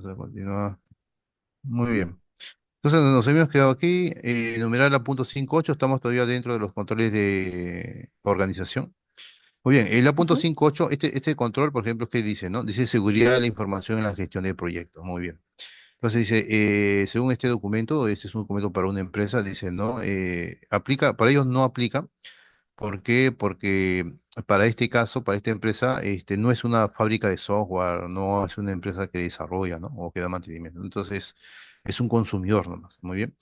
Vamos a continuar. Muy bien. Entonces nos habíamos quedado aquí, numerar la punto 5.8, estamos todavía dentro de los controles de organización. Muy bien, en la punto Ujú. 5.8, este control, por ejemplo, ¿qué dice, no? Dice seguridad de la información en la gestión de proyectos. Muy bien. Entonces dice, según este documento, este es un documento para una empresa, dice, ¿no? Aplica, para ellos no aplica. ¿Por qué? Porque para este caso, para esta empresa, no es una fábrica de software, no es una empresa que desarrolla, ¿no? O que da mantenimiento. Entonces, es un consumidor nomás. Muy bien.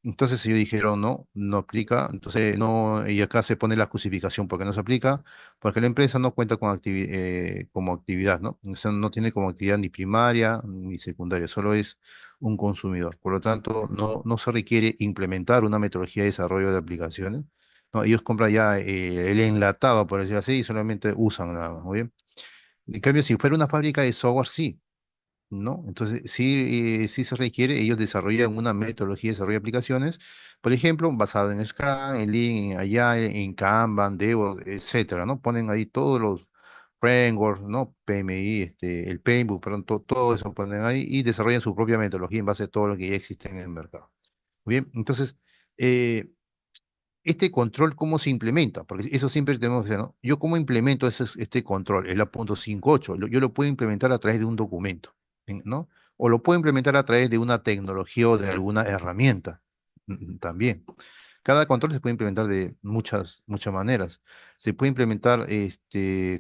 Entonces ellos dijeron, no, no aplica. Entonces, no, y acá se pone la justificación porque no se aplica, porque la empresa no cuenta con como actividad, ¿no? O sea, no tiene como actividad ni primaria ni secundaria, solo es un consumidor. Por lo tanto, no se requiere implementar una metodología de desarrollo de aplicaciones. No, ellos compran ya el enlatado, por decirlo así, y solamente usan nada más, muy bien. En cambio, si fuera una fábrica de software, sí. ¿No? Entonces, sí, sí se requiere, ellos desarrollan una metodología de desarrollo de aplicaciones, por ejemplo, basado en Scrum, en Lean, en Agile, en Kanban, DevOps, etcétera, ¿no? Ponen ahí todos los frameworks, ¿no? PMI, el Paintbook, perdón, todo eso ponen ahí y desarrollan su propia metodología en base a todo lo que ya existe en el mercado. Muy bien, entonces, eh, este control, ¿cómo se implementa? Porque eso siempre tenemos que decir, ¿no? Yo, ¿cómo implemento este control? El punto 5.8. Yo lo puedo implementar a través de un documento, ¿no? O lo puedo implementar a través de una tecnología o de alguna herramienta, también. Cada control se puede implementar de muchas maneras. Se puede implementar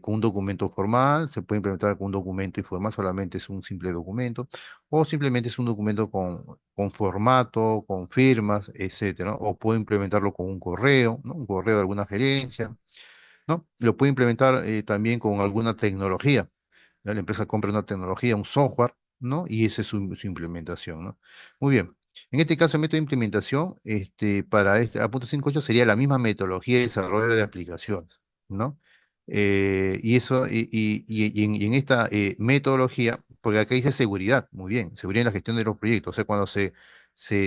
con un documento formal, se puede implementar con un documento informal, solamente es un simple documento, o simplemente es un documento con formato, con firmas, etcétera, ¿no? O puedo implementarlo con un correo, ¿no? Un correo de alguna gerencia, ¿no? Lo puedo implementar también con alguna tecnología, ¿no? La empresa compra una tecnología, un software, ¿no? Y esa es su implementación, ¿no? Muy bien. En este caso, el método de implementación, para este a punto 5.8 sería la misma metodología de desarrollo de aplicaciones, ¿no? Y eso, y en esta metodología, porque acá dice seguridad, muy bien, seguridad en la gestión de los proyectos, o sea, cuando se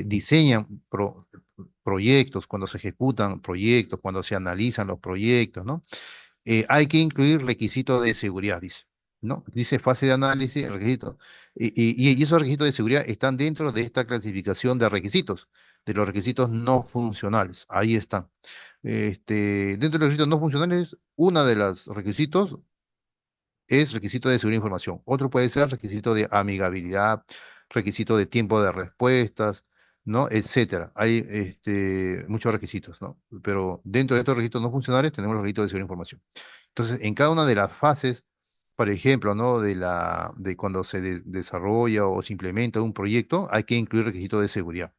diseñan proyectos, cuando se ejecutan proyectos, cuando se analizan los proyectos, ¿no? Hay que incluir requisitos de seguridad, dice, ¿no? Dice fase de análisis, requisitos. Y esos requisitos de seguridad están dentro de esta clasificación de los requisitos no funcionales. Ahí están. Dentro de los requisitos no funcionales, una de los requisitos es requisito de seguridad de información. Otro puede ser requisito de amigabilidad, requisito de tiempo de respuestas, ¿no? Etcétera. Hay muchos requisitos, ¿no? Pero dentro de estos requisitos no funcionales tenemos los requisitos de seguridad de información. Entonces, en cada una de las fases, por ejemplo, ¿no? De cuando se desarrolla o se implementa un proyecto, hay que incluir requisitos de seguridad.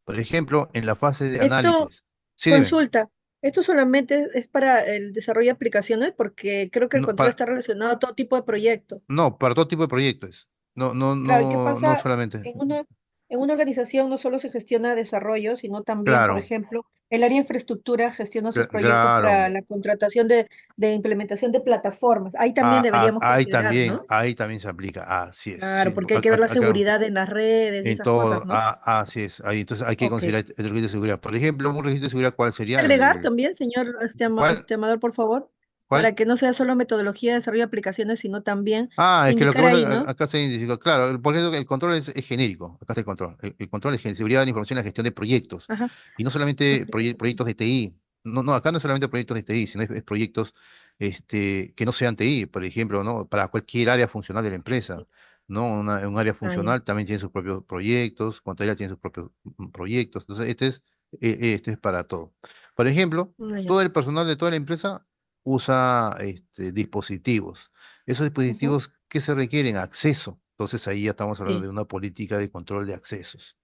Por ejemplo, en la fase de Esto, análisis. Sí, dime. consulta, ¿esto solamente es para el desarrollo de aplicaciones? Porque creo que el No, control está relacionado a todo tipo de proyectos. no, para todo tipo de proyectos. No, no, Claro, ¿y qué no pasa solamente. en una organización? No solo se gestiona desarrollo, sino también, por Claro, ejemplo, el área de infraestructura gestiona sus proyectos claro. para la contratación de implementación de plataformas. Ahí también deberíamos considerar, ¿no? Ahí también se aplica. Así es. Claro, Sí, porque hay que ver la acá, seguridad en las redes y en esas cosas, todo. ¿no? Así es. Ahí, entonces hay que Ok. considerar el requisito de seguridad. Por ejemplo, un requisito de seguridad, ¿cuál sería? Agregar también, señor ¿Cuál? este Amador, por favor, ¿Cuál? para que no sea solo metodología de desarrollo de aplicaciones, sino también Es que lo que indicar ahí, pasa, ¿no? acá se identificó, claro, por eso el control es genérico, acá está el control. El control es seguridad de la información y la gestión de proyectos, Ajá. y no solamente Ok. proyectos de TI, no, acá no es solamente proyectos de TI, sino es proyectos que no sean TI, por ejemplo, ¿no? Para cualquier área funcional de la empresa, ¿no? Un área Ah, ya. funcional también tiene sus propios proyectos, contabilidad tiene sus propios proyectos, entonces este es para todo. Por ejemplo, Ah, ya. todo el personal de toda la empresa usa dispositivos. Esos Ujú. dispositivos que se requieren acceso. Entonces ahí ya estamos hablando Sí. de una política de control de accesos,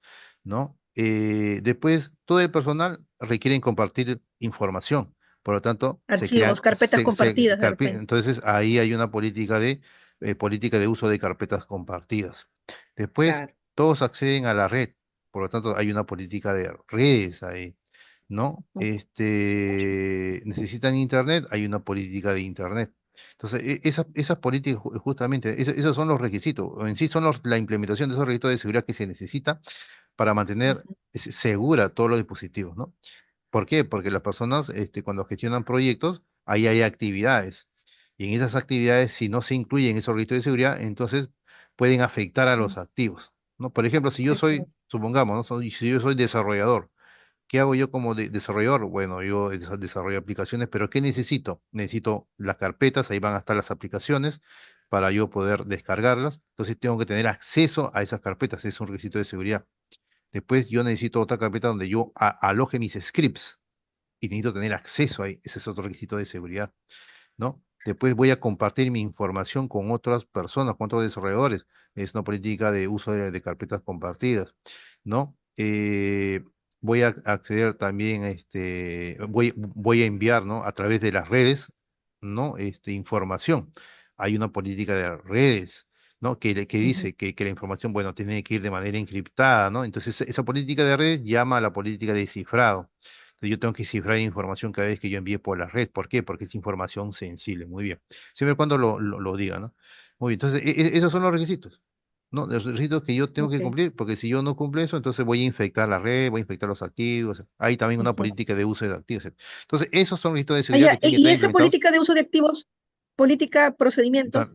¿no? Después, todo el personal requiere compartir información. Por lo tanto, se crean, Archivos, carpetas compartidas de repente. entonces ahí hay una política de uso de carpetas compartidas. Después, Claro. todos acceden a la red. Por lo tanto, hay una política de redes ahí, ¿no? Ujú. Necesitan internet, hay una política de internet. Entonces, esas políticas, justamente, esos son los requisitos, o en sí son la implementación de esos requisitos de seguridad que se necesita para mantener Ujú. segura todos los dispositivos, ¿no? ¿Por qué? Porque las personas, cuando gestionan proyectos, ahí hay actividades. Y en esas actividades, si no se incluyen esos requisitos de seguridad, entonces pueden afectar a Mm, los activos, ¿no? Por ejemplo, si yo sí, claro. soy, supongamos, ¿no? Si yo soy desarrollador, ¿qué hago yo como desarrollador? Bueno, yo desarrollo aplicaciones, pero ¿qué necesito? Necesito las carpetas, ahí van a estar las aplicaciones para yo poder descargarlas. Entonces tengo que tener acceso a esas carpetas, es un requisito de seguridad. Después yo necesito otra carpeta donde yo aloje mis scripts y necesito tener acceso ahí. Ese es otro requisito de seguridad, ¿no? Después voy a compartir mi información con otras personas, con otros desarrolladores. Es una política de uso de carpetas compartidas, ¿no? Voy a acceder también a voy a enviar, ¿no? A través de las redes, ¿no? Información. Hay una política de redes, ¿no? Que Ujú. dice que la información, bueno, tiene que ir de manera encriptada, ¿no? Entonces, esa política de redes llama a la política de cifrado. Entonces, yo tengo que cifrar información cada vez que yo envíe por la red. ¿Por qué? Porque es información sensible. Muy bien. Siempre y cuando lo diga, ¿no? Muy bien. Entonces, esos son los requisitos, ¿no? Los requisitos que yo tengo que Ok. cumplir, porque si yo no cumplo eso, entonces voy a infectar la red, voy a infectar los activos. Hay también una Ujú. política de uso de activos. Entonces, esos son requisitos de Ah, seguridad ya, que tienen que estar esa implementados. política de uso de activos, política, Ta- procedimientos,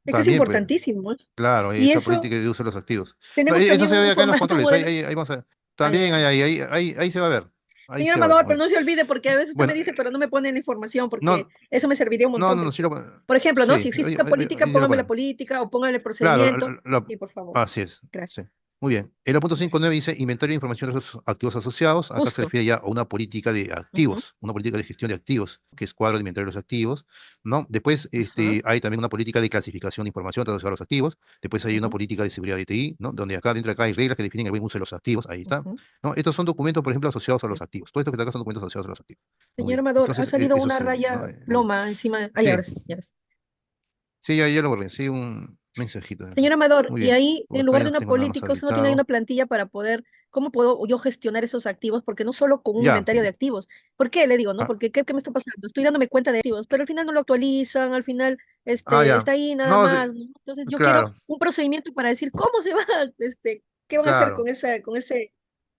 es que es También, pues, importantísimo, ¿eh? claro, Y esa eso, política de uso de los activos. No, tenemos eso también se ve un acá en los formato, un controles. modelo. Ahí vamos a. Ay, También ay, ay. ahí se va a ver. Ahí Señor se va a ver. Amador, Muy pero bien. no se olvide porque a veces usted me Bueno, dice, pero no me pone la información porque no, eso me serviría un montón. no, sí Por ejemplo, ¿no? Si sí, existe esta política, ahí se lo póngame la ponen. política o póngame el Claro, procedimiento. Sí, por favor. así es. Gracias. Sí. Muy bien. El punto 5.9 dice inventario de información de los activos asociados. Acá se Justo. refiere ya a una política de Ujú, activos, una política de gestión de activos, que es cuadro de inventario de los activos, ¿no? Después ajá, hay también una política de clasificación de información asociada a los activos. Después hay una ujú, política de seguridad de TI, ¿no? Donde acá dentro de acá hay reglas que definen el buen uso de los activos. Ahí está. ujú. ¿No? Estos son documentos, por ejemplo, asociados a los activos. Todo esto que está acá son documentos asociados a los activos. Muy Señor bien. Amador, ha Entonces, salido eso una se, ¿no? raya ploma encima de... Ay, Sí, ahora sí, ya. sí, ya lo borré. Sí, un mensajito. Señor Amador, Muy y bien. ahí, Por en acá lugar ya de no una tengo nada más política, usted no tiene ahí una habilitado. plantilla para poder, ¿cómo puedo yo gestionar esos activos? Porque no solo con un Ya. inventario de activos. ¿Por qué? Le digo, ¿no? Ah, Porque ¿qué me está pasando? Estoy dándome cuenta de activos, pero al final no lo actualizan, al final ya. está ahí nada No, más, ¿no? Entonces yo quiero claro, un procedimiento para decir cómo se va, qué van a hacer claro, con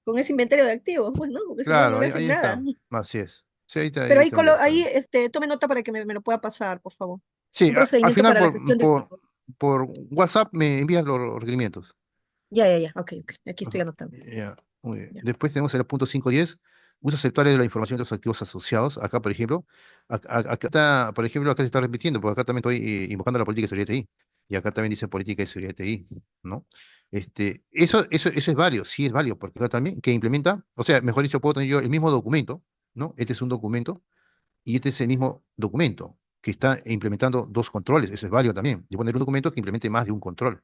con ese inventario de activos, pues, ¿no? Porque si no, no claro, le hacen ahí nada. está. Así es. Sí, Pero ahí ahí, te envío. tome nota para que me lo pueda pasar, por favor. Sí, Un al procedimiento final para la gestión de activos. por WhatsApp me envías los requerimientos. Ya, ya, ya, ok, ok. Aquí estoy Ajá, anotando. ya, muy bien. Ya. Después tenemos el punto 5.10, uso aceptable de la información de los activos asociados. Acá, por ejemplo, acá está, por ejemplo, acá se está repitiendo, porque acá también estoy invocando la política de seguridad TI. Y acá también dice política de seguridad TI, ¿no? Eso es válido, sí es válido, porque acá también que implementa, o sea, mejor dicho, puedo tener yo el mismo documento, ¿no? Este es un documento y este es el mismo documento que está implementando dos controles. Eso es válido también. De poner un documento que implemente más de un control.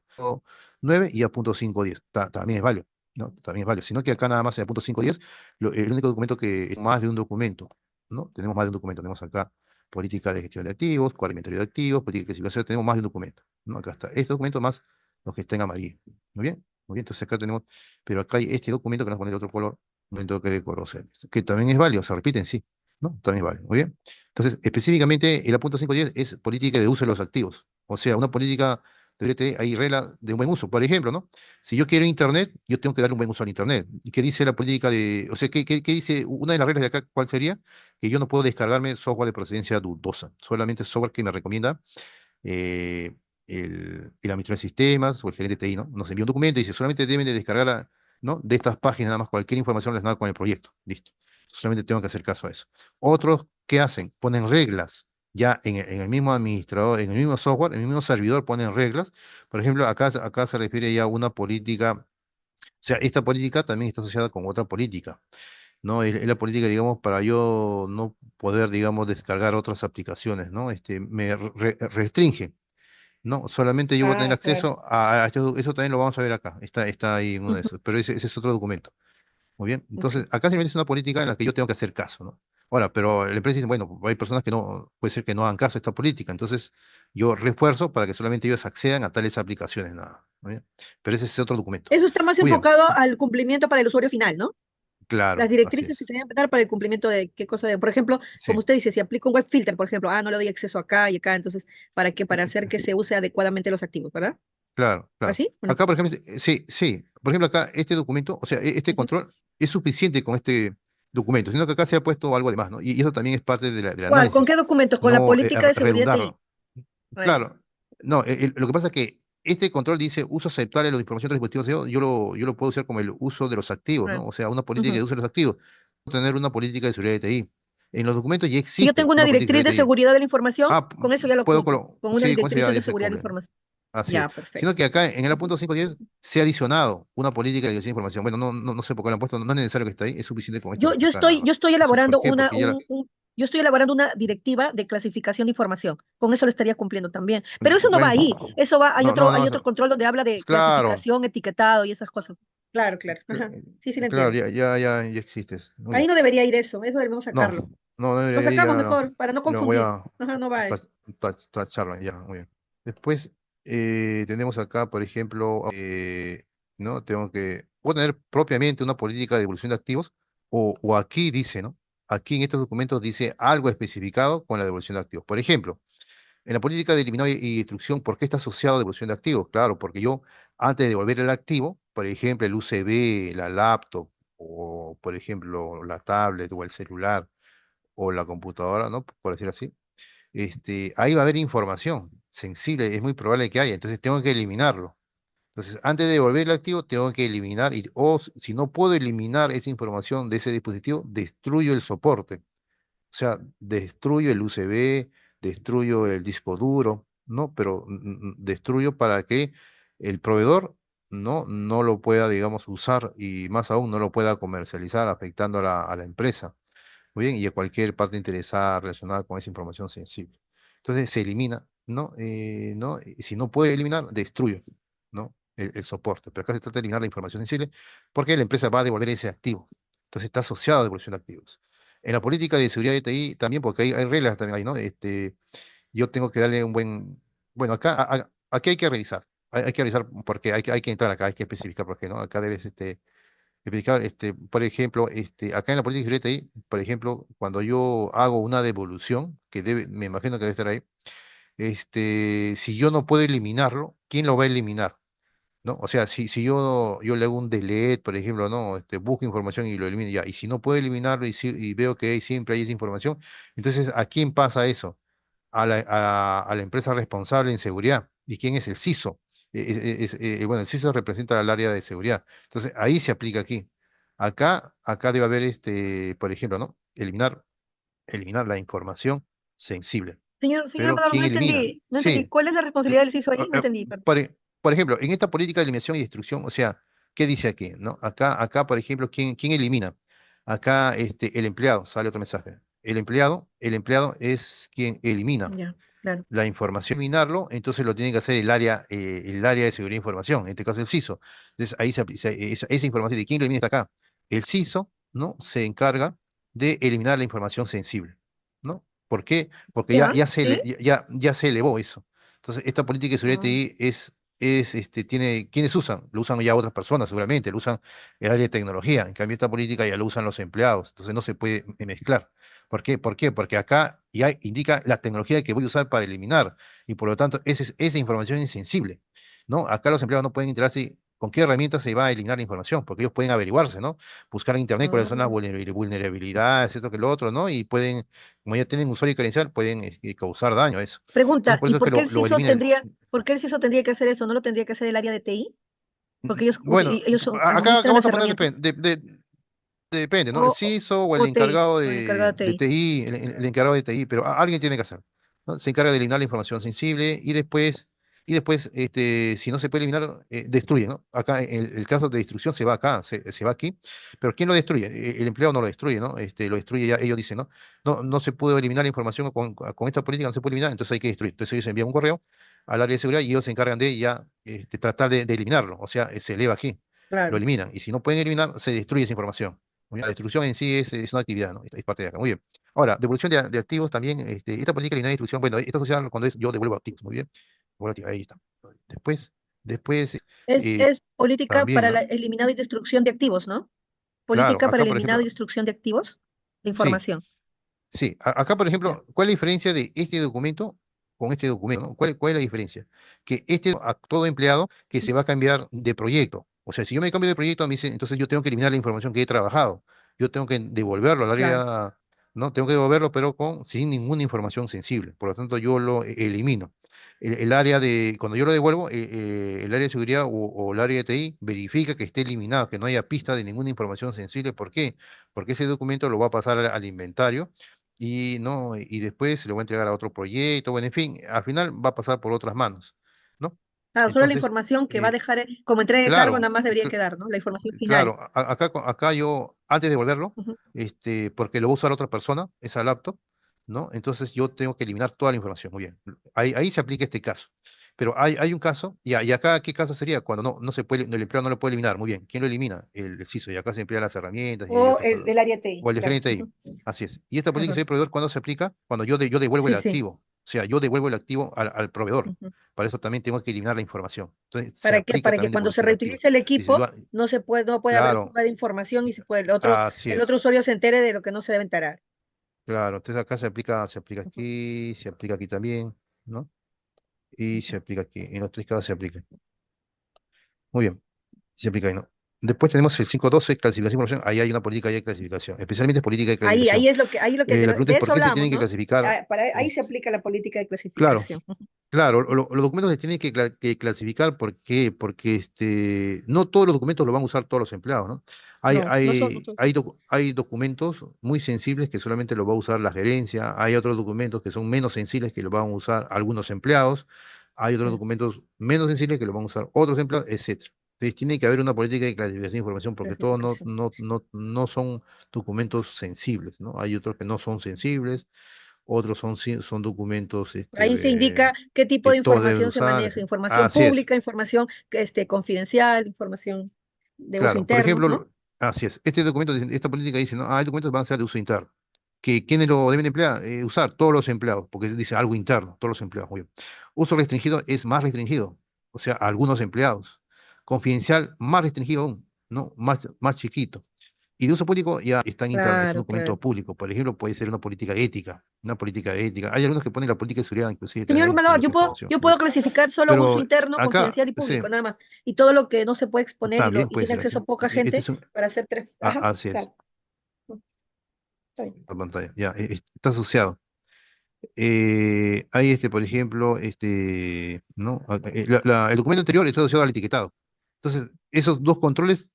9 y a punto 5.10. También es válido. ¿No? También es válido. Sino que acá nada más en a punto 5.10, el único documento que es más de un documento. ¿No? Tenemos más de un documento. Tenemos acá política de gestión de activos, cuadro de inventario de activos, política de clasificación. Tenemos más de un documento. ¿No? Acá está. Este documento más los que estén en amarillo. Muy bien. Muy bien. Entonces acá tenemos. Pero acá hay este documento que nos pone de otro color. Un documento que es de color celeste, que también es válido. Se repiten, sí. ¿No? También vale. Muy bien. Entonces, específicamente, el punto 5.10 es política de uso de los activos. O sea, una política debería tener ahí regla de un buen uso. Por ejemplo, ¿no? Si yo quiero Internet, yo tengo que darle un buen uso al Internet. ¿Y qué dice la política de... O sea, qué dice una de las reglas de acá? ¿Cuál sería? Que yo no puedo descargarme software de procedencia dudosa. Solamente software que me recomienda eh, el administrador de sistemas o el gerente de TI, ¿no? Nos envía un documento y dice, solamente deben de descargar, ¿no? De estas páginas nada más cualquier información relacionada con el proyecto. Listo. Solamente tengo que hacer caso a eso. Otros, ¿qué hacen? Ponen reglas. Ya en el mismo administrador, en el mismo software, en el mismo servidor ponen reglas. Por ejemplo, acá se refiere ya a una política, o sea, esta política también está asociada con otra política, ¿no? Es la política, digamos, para yo no poder, digamos, descargar otras aplicaciones, ¿no? Me restringe, no, solamente yo voy a tener Ah, claro. acceso a esto, eso también lo vamos a ver acá, está ahí en uno de Ujú, esos, pero ese es otro documento. Muy bien, ok. entonces acá simplemente es una política en la que yo tengo que hacer caso, ¿no? Ahora, pero la empresa dice, bueno, hay personas que no, puede ser que no hagan caso a esta política, entonces yo refuerzo para que solamente ellos accedan a tales aplicaciones, nada, ¿muy bien? Pero ese es otro documento. Eso está más Muy bien, enfocado al cumplimiento para el usuario final, ¿no? Las claro, así directrices que es. se deben dar para el cumplimiento de qué cosa de, por ejemplo, Sí, como usted dice, si aplica un web filter, por ejemplo, no le doy acceso acá y acá, entonces, ¿para qué? Para hacer que se use adecuadamente los activos, ¿verdad? claro, claro. ¿Así? ¿O no? Acá, por ejemplo, sí, sí, por ejemplo, acá este documento, o sea, este Ujú. control es suficiente con este documento, sino que acá se ha puesto algo de más, ¿no? Y eso también es parte del ¿Cuál? ¿Con qué análisis, documentos? Con la no política de seguridad TI. redundarlo. A ver. Claro, no, lo que pasa es que este control dice uso aceptable de la información de los dispositivos SEO, yo lo puedo usar como el uso de los activos, Claro. ¿no? O sea, una política de Ujú. uso de los activos. Tener una política de seguridad de TI. En los documentos ya Si yo tengo existe una una política de directriz de seguridad de TI. seguridad de la información, Ah, con eso ya lo puedo cumplo, con una sí, con eso directriz ya de se seguridad de la cumple. información. Así es. Ya, Sino perfecto. que acá en el Ujú. punto 5.10 se ha adicionado una política de dirección de información. Bueno, no sé por qué lo han puesto, no es necesario que esté ahí, es suficiente con esto Yo, que está yo acá nada estoy, yo más. estoy Eso, ¿por elaborando qué? Porque ya la... yo estoy elaborando una directiva de clasificación de información. Con eso lo estaría cumpliendo también. Pero eso no va Bueno, ahí. Eso va, hay otro no, control donde habla de claro, clasificación, etiquetado y esas cosas. Claro, claro. Ajá. Sí, sí lo claro, entiendo. ya existes. Muy Ahí bien. no debería ir eso debemos No, sacarlo. no, Lo ahí sacamos ya mejor, para no lo voy confundir. a Ajá, no va ta- eso. tacharlo, ya, muy bien. Después tenemos acá, por ejemplo, ¿no? Puedo tener propiamente una política de devolución de activos, o aquí dice, ¿no? Aquí en estos documentos dice algo especificado con la devolución de activos. Por ejemplo, en la política de eliminado y destrucción, ¿por qué está asociado a devolución de activos? Claro, porque yo, antes de devolver el activo, por ejemplo, el USB, la laptop, o por ejemplo, la tablet o el celular, o la computadora, ¿no? Por decir así, ahí va a haber información sensible, es muy probable que haya, entonces tengo que eliminarlo. Entonces, antes de devolver el activo, tengo que eliminar, si no puedo eliminar esa información de ese dispositivo, destruyo el soporte. O sea, destruyo el USB, destruyo el disco duro, ¿no? Pero destruyo para que el proveedor no lo pueda, digamos, usar y más aún no lo pueda comercializar, afectando a la empresa. Muy bien, y a cualquier parte interesada relacionada con esa información sensible. Entonces se elimina, ¿no? ¿No? Y si no puede eliminar, destruyo, ¿no? El soporte. Pero acá se trata de eliminar la información sensible porque la empresa va a devolver ese activo. Entonces está asociado a devolución de activos. En la política de seguridad de TI también, porque hay reglas también ahí, ¿no? Yo tengo que darle un buen... Bueno, acá, aquí hay que revisar. Hay que revisar porque hay que entrar acá, hay que especificar por qué, ¿no? Acá debes, explicar, por ejemplo, acá en la política secreta ahí, por ejemplo, cuando yo hago una devolución, me imagino que debe estar ahí, si yo no puedo eliminarlo, ¿quién lo va a eliminar? ¿No? O sea, si yo le hago un delete, por ejemplo, ¿no? Busco información y lo elimino ya. Y si no puedo eliminarlo y veo que siempre hay esa información, entonces, ¿a quién pasa eso? A la empresa responsable en seguridad. ¿Y quién es el CISO? Bueno, el CISO representa al área de seguridad. Entonces, ahí se aplica aquí. Acá debe haber, por ejemplo, ¿no? Eliminar la información sensible. Señor Pero Amador, ¿quién elimina? no entendí. Sí. ¿Cuál es la eh, responsabilidad del CISO eh, ahí? No eh, entendí. por ejemplo, en esta política de eliminación y destrucción, o sea, ¿qué dice aquí? ¿No? Acá, por ejemplo, ¿quién elimina? Acá, el empleado, sale otro mensaje. El empleado es quien elimina Ya, claro. la información, eliminarlo, entonces lo tiene que hacer el área de seguridad de información, en este caso el CISO. Entonces ahí esa información de quién lo elimina está acá. El CISO, ¿no? Se encarga de eliminar la información sensible, ¿no? ¿Por qué? Porque ya, Ya, ya se sí. le- ya se elevó eso. Entonces, esta política de seguridad Ah, TI ¿quiénes usan? Lo usan ya otras personas, seguramente, lo usan el área de tecnología. En cambio, esta política ya lo usan los empleados, entonces no se puede mezclar. ¿Por qué? ¿Por qué? Porque acá ya indica la tecnología que voy a usar para eliminar y por lo tanto esa información es insensible, ¿no? Acá los empleados no pueden enterarse con qué herramienta se va a eliminar la información, porque ellos pueden averiguarse, ¿no? Buscar en internet cuáles son las ah. vulnerabilidades, esto que lo otro, ¿no? Y pueden, como ya tienen usuario y credencial, pueden causar daño a eso. Entonces, Pregunta, por ¿y eso es que por qué el lo CISO elimina por qué el CISO tendría que hacer eso? ¿No lo tendría que hacer el área de TI? Porque Bueno, acá administran vamos las a poner herramientas. depende, ¿no? O, El CISO o el o TI, encargado o el encargado de de TI. TI, el encargado de TI, pero alguien tiene que hacer, ¿no? Se encarga de eliminar la información sensible y después, si no se puede eliminar, destruye, ¿no? Acá, el caso de destrucción se va acá, se va aquí, pero ¿quién lo destruye? El empleado no lo destruye, ¿no? Lo destruye ya, ellos dicen, ¿no? No se puede eliminar la información con esta política, no se puede eliminar, entonces hay que destruir. Entonces ellos envían un correo al área de seguridad y ellos se encargan de ya tratar de eliminarlo, o sea, se eleva aquí, lo Claro. eliminan. Y si no pueden eliminar, se destruye esa información. Muy bien. La destrucción en sí es una actividad, ¿no? Es parte de acá. Muy bien. Ahora, devolución de activos también, esta política de eliminar destrucción, bueno, esta social cuando yo devuelvo activos, muy bien. Devuelvo activos, ahí está. Después, eh, Es política también, para el ¿no? eliminado y destrucción de activos, ¿no? Claro, Política para acá, el por eliminado y ejemplo, destrucción de activos, de sí, información. sí. Acá, por Ya. ejemplo, ¿cuál es la diferencia de este documento con este documento, ¿no? ¿Cuál es la diferencia? Que a todo empleado que se va a cambiar de proyecto. O sea, si yo me cambio de proyecto, me dicen, entonces yo tengo que eliminar la información que he trabajado. Yo tengo que devolverlo al Claro. área, ¿no? Tengo que devolverlo, pero sin ninguna información sensible. Por lo tanto, yo lo elimino. el área de, cuando yo lo devuelvo, el área de seguridad o el área de TI verifica que esté eliminado, que no haya pista de ninguna información sensible. ¿Por qué? Porque ese documento lo va a pasar al inventario y, no, y después se lo va a entregar a otro proyecto. Bueno, en fin, al final va a pasar por otras manos, ¿no? Claro, solo la Entonces, información que va a eh, dejar como entrega de cargo claro, nada más debería quedar, ¿no? La información final. claro, acá yo, antes de devolverlo, Ujú. porque lo va a usar otra persona, esa laptop, ¿no? Entonces yo tengo que eliminar toda la información. Muy bien. Ahí se aplica este caso. Pero hay un caso, y acá, ¿qué caso sería? Cuando no se puede, el empleado no lo puede eliminar. Muy bien. ¿Quién lo elimina? El CISO. Y acá se emplean las herramientas y hay O otras cosas. el área TI, O el claro. gerente ahí. Ujú. Así es. Y esta política Ajá. de proveedor, ¿cuándo se aplica? Cuando yo devuelvo el Sí, sí. activo. O sea, yo devuelvo el activo al proveedor. Ujú. Para eso también tengo que eliminar la información. Entonces, se ¿Para qué? aplica Para que también cuando se devolución de activo. reutilice el Dice, equipo no puede haber claro, fuga de información y se puede, así el otro es. usuario se entere de lo que no se debe enterar. Claro, entonces acá se aplica Ujú, aquí, se aplica aquí también, ¿no? Y se ujú. aplica aquí. En los tres casos se aplica. Muy bien, se aplica ahí, ¿no? Después tenemos el 5.12, clasificación y información. Ahí hay una política de clasificación, especialmente política de clasificación. Ahí es lo que, La pregunta es, de ¿por eso qué se hablamos, tienen que ¿no? clasificar? Ahí se aplica la política de Claro, clasificación. Ujú. claro, los documentos se tienen que clasificar. ¿Por qué? Porque no todos los documentos los van a usar todos los empleados, ¿no? Hay, No, no son, no hay, son- hay, docu- hay documentos muy sensibles que solamente los va a usar la gerencia, hay otros documentos que son menos sensibles que los van a usar algunos empleados, hay otros claro, documentos menos sensibles que los van a usar otros empleados, etcétera. Entonces tiene que haber una política de clasificación de información porque todos clasificación. no son documentos sensibles, ¿no? Hay otros que no son sensibles, otros son documentos Ahí se indica qué tipo que de todos deben información se usar. maneja, información Así es, pública, información confidencial, información de uso claro. Por interno, ejemplo, ¿no? así es. Este documento, esta política dice, ¿no? Hay documentos que van a ser de uso interno. ¿Quiénes lo deben emplear? Usar todos los empleados, porque dice algo interno, todos los empleados. Muy bien. Uso restringido es más restringido, o sea, algunos empleados. Confidencial, más restringido aún, ¿no? Más chiquito. Y de uso público ya está en internet, es un Claro, documento claro. público. Por ejemplo, puede ser una política ética, una política ética. Hay algunos que ponen la política de seguridad, inclusive Señor también ahí, gobernador, tiene yo esa puedo, información. yo Muy puedo bien. clasificar solo uso Pero interno, acá, confidencial y sí, público, nada más. Y todo lo que no se puede exponer y, también y puede tiene ser así. acceso a poca Este gente es un, para hacer tres. Ajá, así es, claro. Está bien. la pantalla, ya, está asociado. Hay por ejemplo, ¿no? El documento anterior está asociado al etiquetado. Entonces, esos dos controles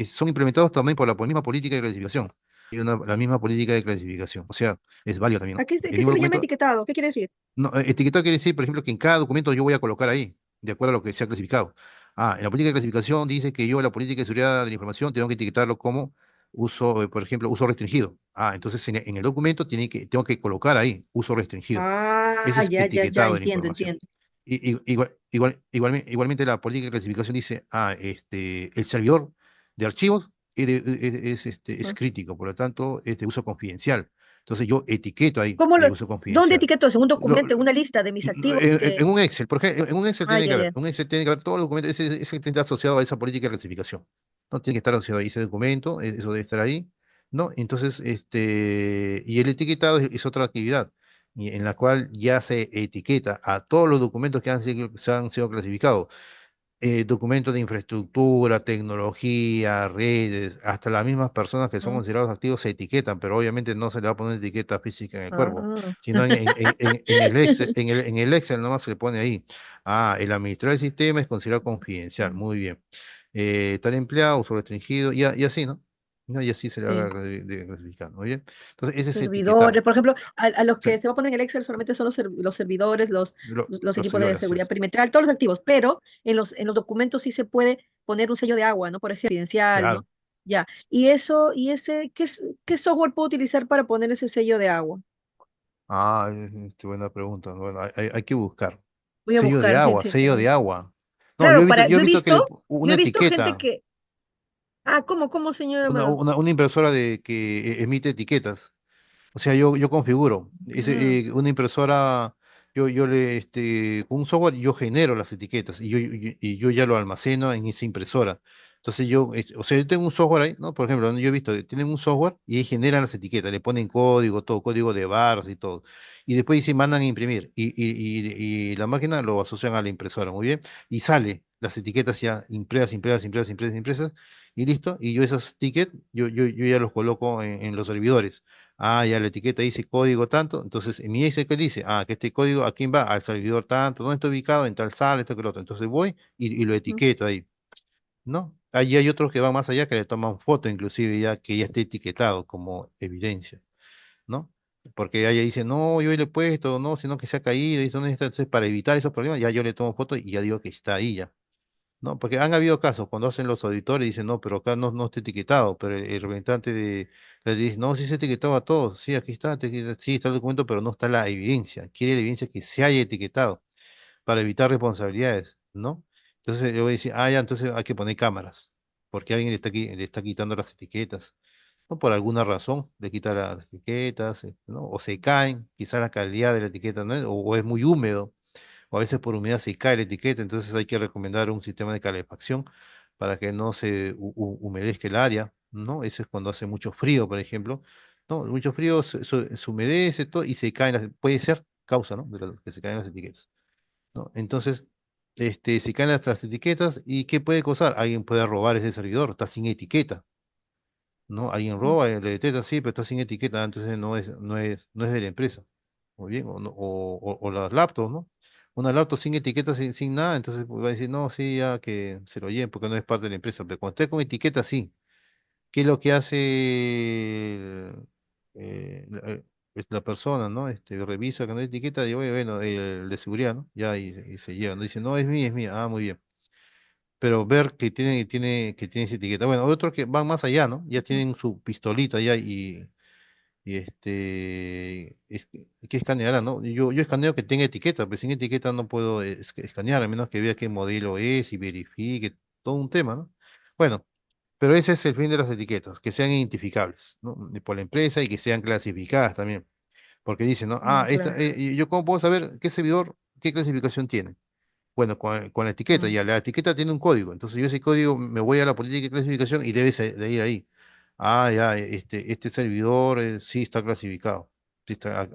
son implementados también por la misma política de clasificación. Y la misma política de clasificación. O sea, es válido también, ¿A ¿no? qué, El qué mismo se le llama documento, etiquetado? ¿Qué quiere decir? no, etiquetado quiere decir, por ejemplo, que en cada documento yo voy a colocar ahí, de acuerdo a lo que sea clasificado. En la política de clasificación dice que yo la política de seguridad de la información tengo que etiquetarlo como uso, por ejemplo, uso restringido. Entonces en el documento tengo que colocar ahí uso restringido. Ese Ah, es ya, ya, ya, etiquetado de la entiendo, información. entiendo. Igualmente la política de clasificación dice, el servidor de archivos es Ajá. crítico, por lo tanto, es de uso confidencial. Entonces yo etiqueto ahí ¿Cómo de lo, uso dónde confidencial. etiqueto eso? ¿En un Lo- documento, en una lista de mis activos? en un Excel, por ejemplo, en un Excel Ah, tiene que ya, haber, ya. un Excel tiene que haber todos los documentos, ese tiene que estar asociado a esa política de clasificación. No tiene que estar asociado a ese documento, eso debe estar ahí, ¿no? Entonces, y el etiquetado es otra actividad, en la cual ya se etiqueta a todos los documentos que se han sido clasificados. Documentos de infraestructura, tecnología, redes, hasta las mismas personas que son Mm. considerados activos se etiquetan, pero obviamente no se le va a poner etiqueta física en el cuerpo, Ah. sino en el Excel, en el Excel nomás se le pone ahí. El administrador del sistema es considerado confidencial, muy bien. Tal empleado, uso restringido, y así, ¿no? ¿No? Y así se le va Sí. clasificando, muy bien. Entonces, ese es Servidores, etiquetado. por ejemplo, a los Sí, que se va a poner en el Excel solamente son los servidores, los los equipos de servidores, así seguridad es. perimetral, todos los activos, pero en los documentos sí se puede poner un sello de agua, ¿no? Por ejemplo, confidencial, Claro. ¿no? Ya. ¿Qué software puedo utilizar para poner ese sello de agua? Buena pregunta. Bueno, hay que buscar. Voy a Sello de buscar, sí, agua, sí. sello de agua. No, yo he Claro, visto, yo yo he he visto que visto, yo una he visto gente etiqueta, que, ¿cómo, señora una, Amador? una, una impresora que emite etiquetas. O sea, yo configuro. Mm. Una impresora, con un software yo genero las etiquetas y yo ya lo almaceno en esa impresora. Entonces o sea, yo tengo un software ahí, ¿no? Por ejemplo, yo he visto que tienen un software y ahí generan las etiquetas, le ponen código, todo, código de barras y todo. Y después se mandan a imprimir y la máquina lo asocian a la impresora, muy bien. Y sale las etiquetas ya impresas, impresas, impresas, impresas, impresas y listo. Y yo esos tickets, yo ya los coloco en los servidores. Ah, ya la etiqueta dice código tanto, entonces en mi Excel ¿qué dice? Ah, que este código, ¿a quién va? Al servidor tanto, ¿dónde está ubicado? En tal sala, esto que lo otro. Entonces voy y lo Mm, etiqueto ahí, ¿no? Allí hay otros que van más allá, que le toman foto, inclusive ya que ya esté etiquetado como evidencia, ¿no? Porque allá dice, no, yo le he puesto, no, sino que se ha caído, y ¿dónde está? Entonces, para evitar esos problemas, ya yo le tomo foto y ya digo que está ahí ya. No, porque han habido casos cuando hacen los auditores y dicen, no, pero acá no está etiquetado, pero el representante le dice, no, sí se ha etiquetado a todos, sí, aquí está, sí está el documento, pero no está la evidencia. Quiere la evidencia que se haya etiquetado para evitar responsabilidades, ¿no? Entonces yo voy a decir, ah, ya, entonces hay que poner cámaras, porque alguien le está quitando las etiquetas, ¿no? Por alguna razón le quita las etiquetas, ¿no? O se caen, quizás la calidad de la etiqueta, ¿no? O es muy húmedo o a veces por humedad se cae la etiqueta, entonces hay que recomendar un sistema de calefacción para que no se humedezca el área, ¿no? Eso es cuando hace mucho frío, por ejemplo, ¿no? Mucho frío se humedece todo y se caen puede ser causa, ¿no? Que se caen las etiquetas, ¿no? Entonces, se caen las etiquetas y ¿qué puede causar? Alguien puede robar ese servidor, está sin etiqueta. ¿No? Alguien mm, roba, le detecta, sí, pero está sin etiqueta, entonces no es de la empresa. Muy bien, o las laptops, ¿no? Una laptop sin etiqueta, sin nada, entonces va a decir, no, sí, ya que se lo lleven porque no es parte de la empresa. Pero cuando esté con etiqueta, sí. ¿Qué es lo que hace la persona, ¿no? Revisa que no hay etiqueta y, oye, bueno, el de seguridad, ¿no? Ya, y se lleva, ¿no? Dice, no, es mía, ah, muy bien. Pero ver que tiene esa etiqueta. Bueno, otros que van más allá, ¿no? Ya mm. tienen su pistolita ya ¿qué escaneará, no? Yo escaneo que tenga etiqueta, pero sin etiqueta no puedo escanear, a menos que vea qué modelo es y verifique, todo un tema, ¿no? Bueno, pero ese es el fin de las etiquetas, que sean identificables, ¿no? Por la empresa y que sean clasificadas también, porque dicen, ¿no? Ah, Claro. ¿y yo cómo puedo saber qué servidor, qué clasificación tiene? Bueno, con la etiqueta, Mm, ya la etiqueta tiene un código, entonces yo ese código me voy a la política de clasificación y debe de ir ahí. Ah, ya, este servidor sí está clasificado. Sí está,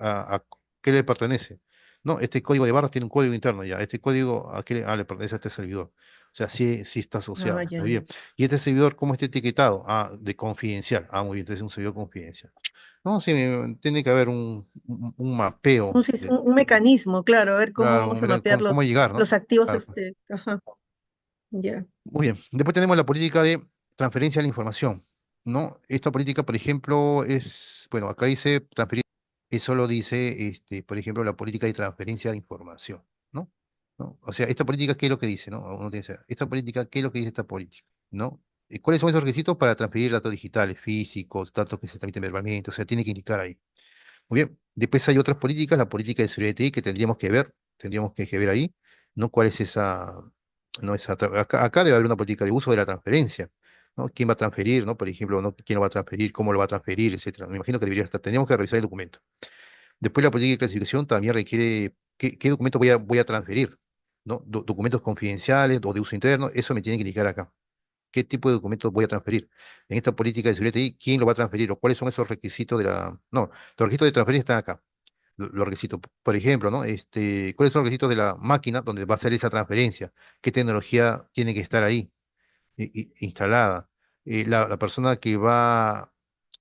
¿qué le pertenece? No, este código de barras tiene un código interno ya. Este código le pertenece a este servidor. O sea, sí, sí está ah, asociado. ya, Muy ya. bien. ¿Y este servidor cómo está etiquetado? Ah, de confidencial. Ah, muy bien, entonces es un servidor confidencial. No, sí, tiene que haber un mapeo Un mecanismo, claro, a ver cómo claro, vamos a mapear cómo llegar, ¿no? los activos, Claro. ajá, ya. Muy bien. Después tenemos la política de transferencia de la información, ¿no? Esta política, por ejemplo, bueno, acá dice transferir, eso lo dice, por ejemplo, la política de transferencia de información, ¿no? ¿No? O sea, esta política, ¿qué es lo que dice, no? Uno tiene que saber, esta política, ¿qué es lo que dice esta política, ¿no? ¿Cuáles son esos requisitos para transferir datos digitales, físicos, datos que se transmiten verbalmente? O sea, tiene que indicar ahí. Muy bien. Después hay otras políticas, la política de seguridad de TI que tendríamos que ver ahí, ¿no? ¿Cuál es esa, no esa, acá debe haber una política de uso de la transferencia, ¿no? ¿Quién va a transferir, ¿no? Por ejemplo, ¿no? ¿Quién lo va a transferir? ¿Cómo lo va a transferir? Etcétera. Me imagino que debería estar, tendríamos que revisar el documento. Después la política de clasificación también requiere qué documento voy a transferir, ¿no? Documentos confidenciales o de uso interno, eso me tiene que indicar acá qué tipo de documentos voy a transferir. En esta política de seguridad TI, ¿quién lo va a transferir? ¿O cuáles son esos requisitos de la... No, los requisitos de transferencia están acá. Los requisitos, por ejemplo, ¿no? ¿Cuáles son los requisitos de la máquina donde va a hacer esa transferencia? ¿Qué tecnología tiene que estar ahí instalada? La persona que va a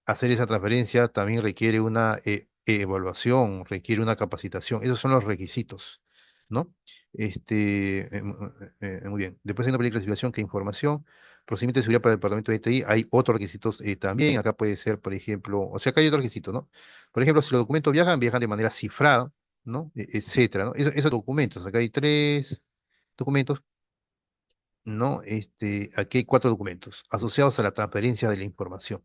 hacer esa transferencia también requiere una evaluación, requiere una capacitación. Esos son los requisitos, ¿no? Muy bien. Después hay una política de clasificación que información, procedimiento de seguridad para el departamento de TI. Hay otros requisitos también. Acá puede ser, por ejemplo, o sea, acá hay otros requisitos, ¿no? Por ejemplo, si los documentos viajan de manera cifrada, ¿no? Etcétera, ¿no? Esos documentos, acá hay tres documentos, ¿no? Aquí hay cuatro documentos asociados a la transferencia de la información.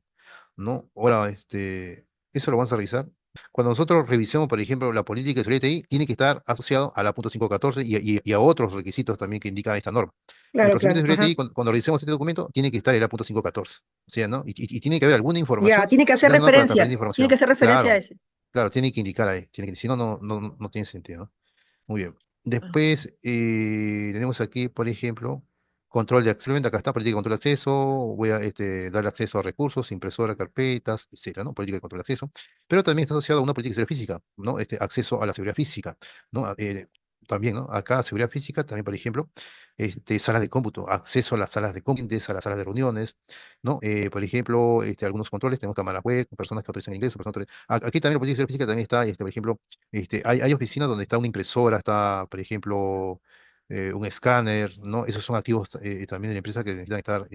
¿No? Ahora, eso lo vamos a revisar. Cuando nosotros revisemos, por ejemplo, la política de seguridad TI, tiene que estar asociado a la punto 514 y a otros requisitos también que indica esta norma. El Claro, procedimiento claro, de seguridad ajá. TI, cuando revisemos este documento, tiene que estar en la punto 514. O sea, ¿no? Y tiene que haber alguna Ya, información tiene que hacer relacionada con la transferencia referencia, de tiene que información. hacer referencia a Claro, ese. claro, tiene que indicar ahí. Si no, no tiene sentido, ¿no? Muy bien. Ah, Después tenemos aquí, por ejemplo, control de acceso. Acá está, política de control de acceso. Voy a darle acceso a recursos, impresora, carpetas, etcétera, ¿no? Política de control de acceso. Pero también está asociado a una política de seguridad física, ¿no? Acceso a la seguridad física, ¿no? también, ¿no? Acá, seguridad física, también, por ejemplo, salas de cómputo, acceso a las salas de cómputo, a las salas de reuniones, ¿no? Por ejemplo, algunos controles, tenemos cámaras web, personas que autorizan ingreso, aquí también, la policía de seguridad física también está, por ejemplo, hay oficinas donde está una impresora, está, por ejemplo, un escáner, ¿no? Esos son activos también de la empresa que necesitan estar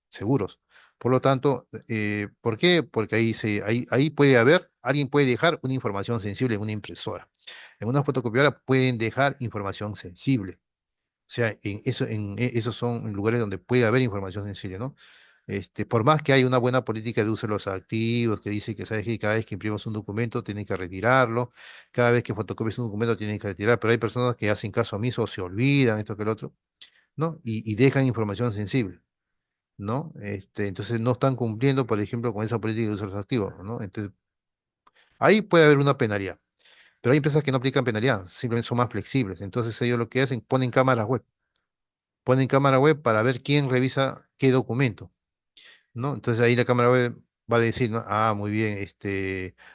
seguros. Por lo tanto, ¿por qué? Porque ahí puede haber, alguien puede dejar una información sensible en una impresora. En una fotocopiadora pueden dejar información sensible. O sea, esos son lugares donde puede haber información sensible, ¿no? Por más que haya una buena política de uso de los activos, que dice que, ¿sabes qué? Cada vez que imprimas un documento tienen que retirarlo, cada vez que fotocopies un documento tienen que retirar, pero hay personas que hacen caso omiso o se olvidan esto que el otro, ¿no? Y dejan información sensible, ¿no? Entonces no están cumpliendo, por ejemplo, con esa política de uso de los activos, ¿no? Entonces, ahí puede haber una penalidad. Pero hay empresas que no aplican penalidad, simplemente son más flexibles. Entonces ellos lo que hacen, ponen cámara web para ver quién revisa qué documento, ¿no? Entonces ahí la cámara web va a decir, ¿no? Ah, muy bien,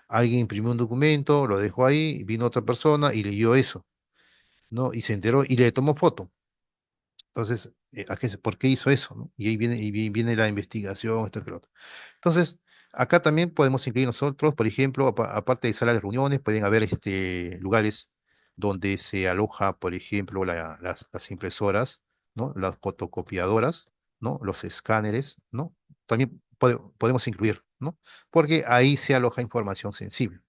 alguien imprimió un documento, lo dejó ahí, vino otra persona y leyó eso, ¿no? Y se enteró y le tomó foto. Entonces, ¿por qué hizo eso, ¿no? Y ahí viene la investigación, esto que lo otro. Entonces, acá también podemos incluir nosotros, por ejemplo, aparte de salas de reuniones, pueden haber lugares donde se aloja, por ejemplo, las impresoras, ¿no? Las fotocopiadoras, ¿no? Los escáneres, ¿no? También podemos incluir, ¿no? Porque ahí se aloja información sensible.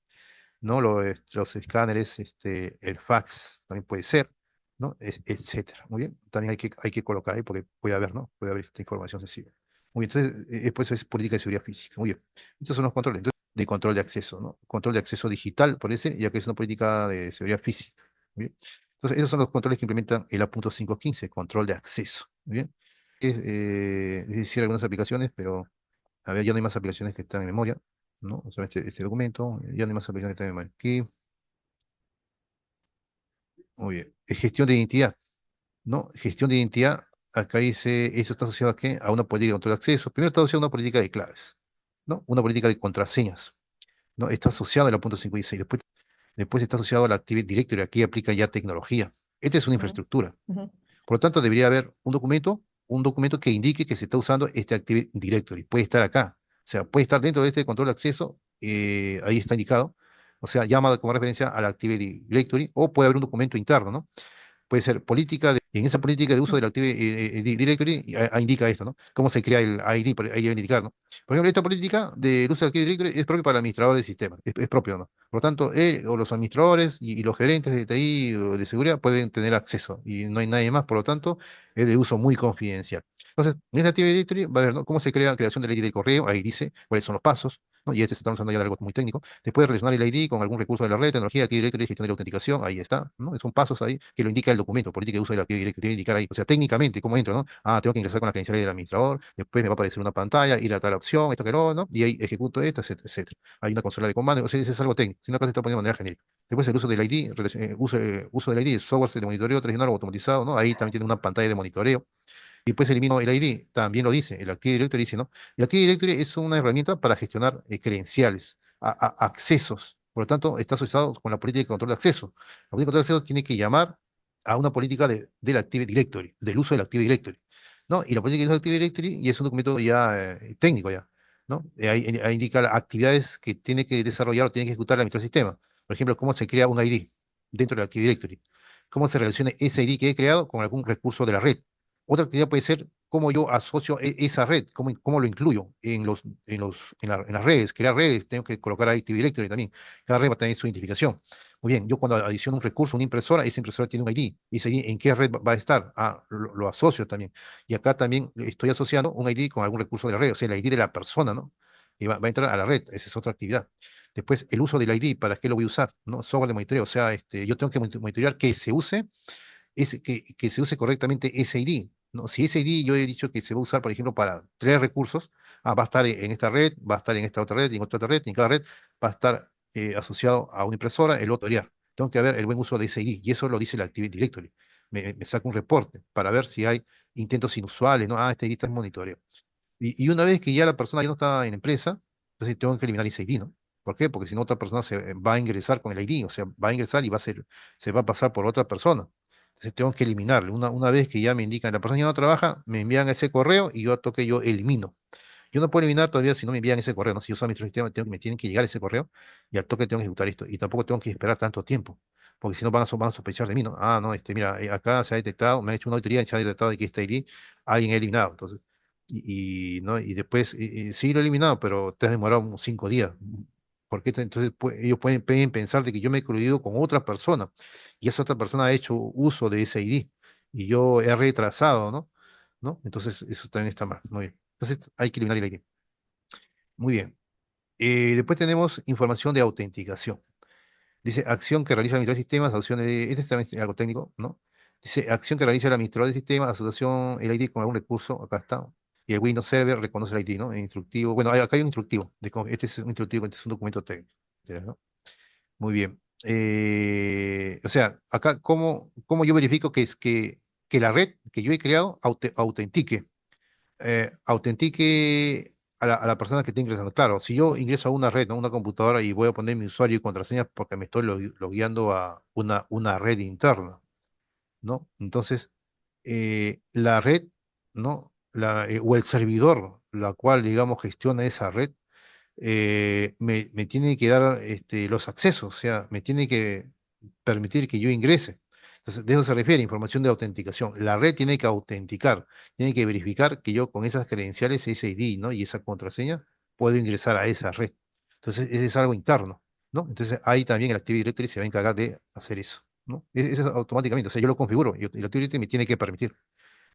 ¿No? Los escáneres, el fax también puede ser, ¿no? Etcétera. Muy bien. También hay que colocar ahí porque puede haber, ¿no? Puede haber esta información sensible. Muy bien. Entonces, por eso es política de seguridad física. Muy bien. Estos son los controles. Entonces, de control de acceso, ¿no? Control de acceso digital, por decir, ya que es una política de seguridad física. Muy bien. Entonces, esos son los controles que implementan el A.515, control de acceso. Muy bien. Es decir, algunas aplicaciones, pero a ver, ya no hay más aplicaciones que están en memoria, ¿no? O sea, este documento, ya no hay más aplicaciones que están en memoria. Aquí, muy bien. Gestión de identidad, ¿no? Gestión de identidad, acá dice, eso está asociado a qué? A una política de control de acceso. Primero está asociado a una política de claves, ¿no? Una política de contraseñas, ¿no? Está asociado a la punto 5 y 6. Después está asociado a la Active Directory, aquí aplica ya tecnología. Esta es una Ujú, infraestructura. ujú, Por lo tanto, debería haber un documento que indique que se está usando este Active Directory. Puede estar acá. O sea, puede estar dentro de este control de acceso, ahí está indicado. O sea, llama como referencia a la Active Directory, o puede haber un documento interno, ¿no? Puede ser y en esa política de uso del Active Directory indica esto, ¿no? Cómo se crea el ID, ahí debe indicar, ¿no? Por ejemplo, esta política del uso del Active Directory es propia para el administrador de sistemas, es propio, ¿no? Por lo tanto, él o los administradores y los gerentes de TI o de seguridad pueden tener acceso y no hay nadie más, por lo tanto, es de uso muy confidencial. Entonces, en esta Active Directory va a ver, ¿no? Cómo se crea creación del ID del correo, ahí dice cuáles son los pasos, ¿no? Y estamos hablando ya de algo muy técnico. Después relacionar el ID con algún recurso de la red, tecnología, Active Directory, gestión de la autenticación, ahí está, ¿no? Son pasos ahí que lo indica el documento, política de uso de la Active Directory, tiene que indicar ahí. O sea, técnicamente, ¿cómo entro, no? Ah, tengo que ingresar con la credencial del administrador, después me va a aparecer una pantalla, ir a tal opción, esto que no, y ahí ejecuto esto, etcétera, etcétera. Hay una consola de comando, o sea, eso es algo técnico, sino que se está poniendo de manera genérica. Después el uso del ID, uso del ID, software de monitoreo tradicional o automatizado, ¿no? Ahí también tiene una pantalla de monitoreo. Y después elimino el ID, también lo dice, el Active Directory dice, ¿no? El Active Directory es una herramienta para gestionar credenciales, accesos. Por lo tanto, está asociado con la política de control de acceso. La política de control de acceso tiene que llamar a una política del Active Directory, del uso del Active Directory, ¿no? Y la política del Active Directory y es un documento ya técnico ya, ¿no? Ahí indica las actividades que tiene que desarrollar o tiene que ejecutar el administrador del sistema. Por ejemplo, cómo se crea un ID dentro del Active Directory. Cómo se relaciona ese ID que he creado con algún recurso de la red. Otra actividad puede ser cómo yo asocio esa red, cómo lo incluyo en las redes, crear redes, tengo que colocar ahí Active Directory también. Cada red va a tener su identificación. Muy bien, yo cuando adiciono un recurso, una impresora, esa impresora tiene un ID. Y ese ID, ¿en qué red va a estar? Ah, lo asocio también. Y acá también estoy asociando un ID con algún recurso de la red, o sea, el ID de la persona, ¿no? Y va a entrar a la red, esa es otra actividad. Después, el uso del ID, ¿para qué lo voy a usar? ¿No? Software de monitoreo, o sea, yo tengo que monitorear que se use que se use correctamente ese ID, ¿no? Si ese ID yo he dicho que se va a usar, por ejemplo, para tres recursos, va a estar en esta red, va a estar en esta otra red, y en otra red, y en cada red va a estar asociado a una impresora, el otro área. Tengo que ver el buen uso de ese ID, y eso lo dice la Active Directory. Me saca un reporte para ver si hay intentos inusuales, ¿no? Ah, este ID está en monitoreo. Y una vez que ya la persona ya no está en la empresa, entonces tengo que eliminar ese ID, ¿no? ¿Por qué? Porque si no, otra persona se va a ingresar con el ID, o sea, va a ingresar y se va a pasar por otra persona. Entonces tengo que eliminarle. Una vez que ya me indican, la persona ya no trabaja, me envían ese correo y yo a toque yo elimino. Yo no puedo eliminar todavía si no me envían ese correo, ¿no? Si yo soy administrador del sistema, me tienen que llegar ese correo y al toque tengo que ejecutar esto. Y tampoco tengo que esperar tanto tiempo, porque si no van a sospechar de mí, ¿no? Ah, no, mira, acá se ha detectado, me han hecho una auditoría y se ha detectado de que este ID alguien ha eliminado. Entonces, ¿no? Y después, sí lo he eliminado, pero te has demorado unos 5 días. ¿Por qué entonces ellos pueden pensar de que yo me he coludido con otra persona y esa otra persona ha hecho uso de ese ID y yo he retrasado, ¿no? ¿No? Entonces, eso también está mal. Muy bien. Entonces, hay que eliminar el ID. Muy bien. Después tenemos información de autenticación. Dice acción que realiza el administrador de sistemas, asociación de, este es también algo técnico, ¿no? Dice acción que realiza el administrador de sistemas, asociación el ID con algún recurso, acá está. Y el Windows Server reconoce el ID, ¿no? El instructivo. Bueno, acá hay un instructivo. Este es un instructivo, este es un documento técnico, etcétera, ¿no? Muy bien. O sea, acá, ¿cómo yo verifico que la red que yo he creado autentique a la persona que está ingresando? Claro, si yo ingreso a una red, ¿no? Una computadora y voy a poner mi usuario y contraseña porque me estoy logueando a una red interna, ¿no? Entonces, la red, ¿no? O el servidor, la cual, digamos, gestiona esa red, me tiene que dar los accesos, o sea, me tiene que permitir que yo ingrese. Entonces, de eso se refiere, información de autenticación. La red tiene que autenticar, tiene que verificar que yo con esas credenciales, ese ID, ¿no? Y esa contraseña, puedo ingresar a esa red. Entonces, ese es algo interno, ¿no? Entonces, ahí también el Active Directory se va a encargar de hacer eso, ¿no? Eso es automáticamente, o sea, yo lo configuro y el Active Directory me tiene que permitir,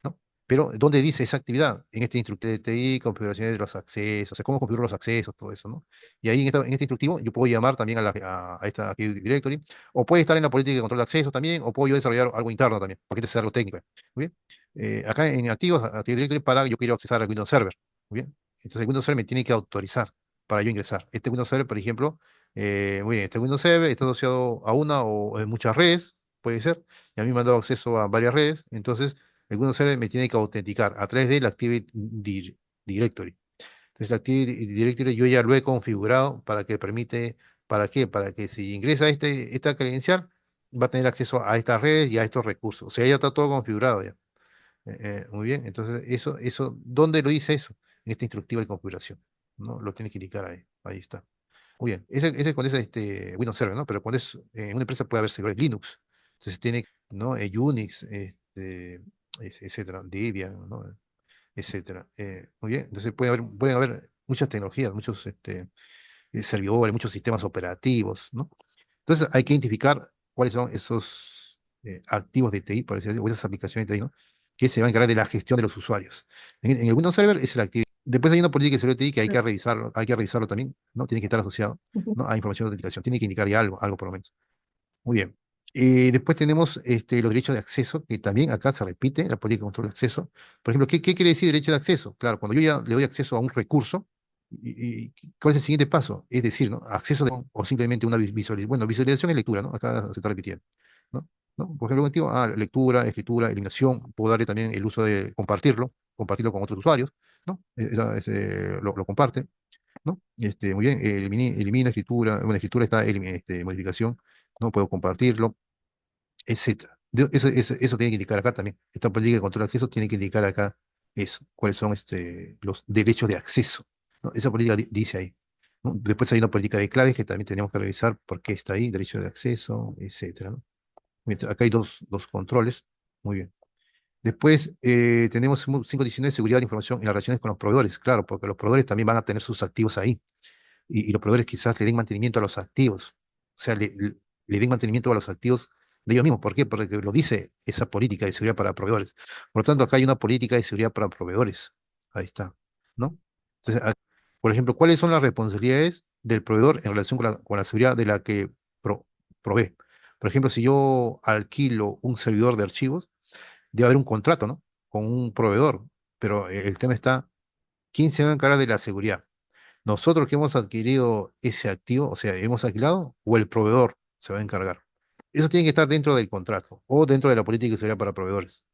¿no? Pero, ¿dónde dice esa actividad? En este instructivo de TI, configuraciones de los accesos, o sea, cómo configuro los accesos, todo eso, ¿no? Y ahí en este instructivo yo puedo llamar también a esta Active Directory, o puede estar en la política de control de acceso también, o puedo yo desarrollar algo interno también, porque este es algo técnico. Muy bien. Acá en activos, Active Directory, yo quiero accesar al Windows Server. Muy bien. Entonces, el Windows Server me tiene que autorizar para yo ingresar. Este Windows Server, por ejemplo, muy bien, este Windows Server está asociado a una o muchas redes, puede ser, y a mí me han dado acceso a varias redes, entonces el Windows Server me tiene que autenticar a través del Directory. Entonces, el Active Directory yo ya lo he configurado ¿para qué? Para que si ingresa esta credencial, va a tener acceso a estas redes y a estos recursos. O sea, ya está todo configurado ya. Muy bien, entonces ¿dónde lo dice eso? En esta instructiva de configuración, ¿no? Lo tiene que indicar ahí, ahí está. Muy bien, ese cuando es Windows Server, ¿no? Pero cuando es en una empresa puede haber servidores Linux, entonces tiene, ¿no? Unix, etcétera, Debian, ¿no? Etcétera. Muy bien, entonces pueden haber muchas tecnologías, muchos servidores, muchos sistemas operativos, ¿no? Entonces hay que identificar cuáles son esos activos de TI, por decirlo así, o esas aplicaciones de TI, ¿no? Que se van a encargar de la gestión de los usuarios. En el Windows Server es el activo. Después hay una política de seguridad de TI que hay que revisarlo también, ¿no? Tiene que estar asociado, Ujú. ¿no? A información de autenticación. Tiene que indicar ya algo por lo menos. Muy bien. Después tenemos los derechos de acceso, que también acá se repite la política de control de acceso. Por ejemplo, ¿qué quiere decir derecho de acceso? Claro, cuando yo ya le doy acceso a un recurso, ¿cuál es el siguiente paso? Es decir, ¿no? O simplemente una visualización. Bueno, visualización y lectura, ¿no? Acá se está repitiendo, ¿no? ¿No? Por ejemplo, un activo, lectura, escritura, eliminación. Puedo darle también el uso de compartirlo con otros usuarios, ¿no? Lo comparte, ¿no? Muy bien, elimina escritura, bueno, escritura está modificación, ¿no? Puedo compartirlo, etcétera. Eso tiene que indicar acá también. Esta política de control de acceso tiene que indicar acá eso, cuáles son los derechos de acceso, ¿no? Esa política dice ahí, ¿no? Después hay una política de claves que también tenemos que revisar por qué está ahí, derecho de acceso, etcétera, ¿no? Acá hay dos controles, muy bien. Después tenemos 5 condiciones de seguridad de la información en las relaciones con los proveedores, claro, porque los proveedores también van a tener sus activos ahí y los proveedores quizás le den mantenimiento a los activos, o sea, le den mantenimiento a los activos de ellos mismos. ¿Por qué? Porque lo dice esa política de seguridad para proveedores. Por lo tanto, acá hay una política de seguridad para proveedores. Ahí está, ¿no? Entonces, por ejemplo, ¿cuáles son las responsabilidades del proveedor en relación con la seguridad de la que provee? Por ejemplo, si yo alquilo un servidor de archivos, debe haber un contrato, ¿no? Con un proveedor, pero el tema está, ¿quién se va a encargar de la seguridad? Nosotros que hemos adquirido ese activo, o sea, hemos alquilado, o el proveedor se va a encargar. Eso tiene que estar dentro del contrato o dentro de la política de seguridad para proveedores.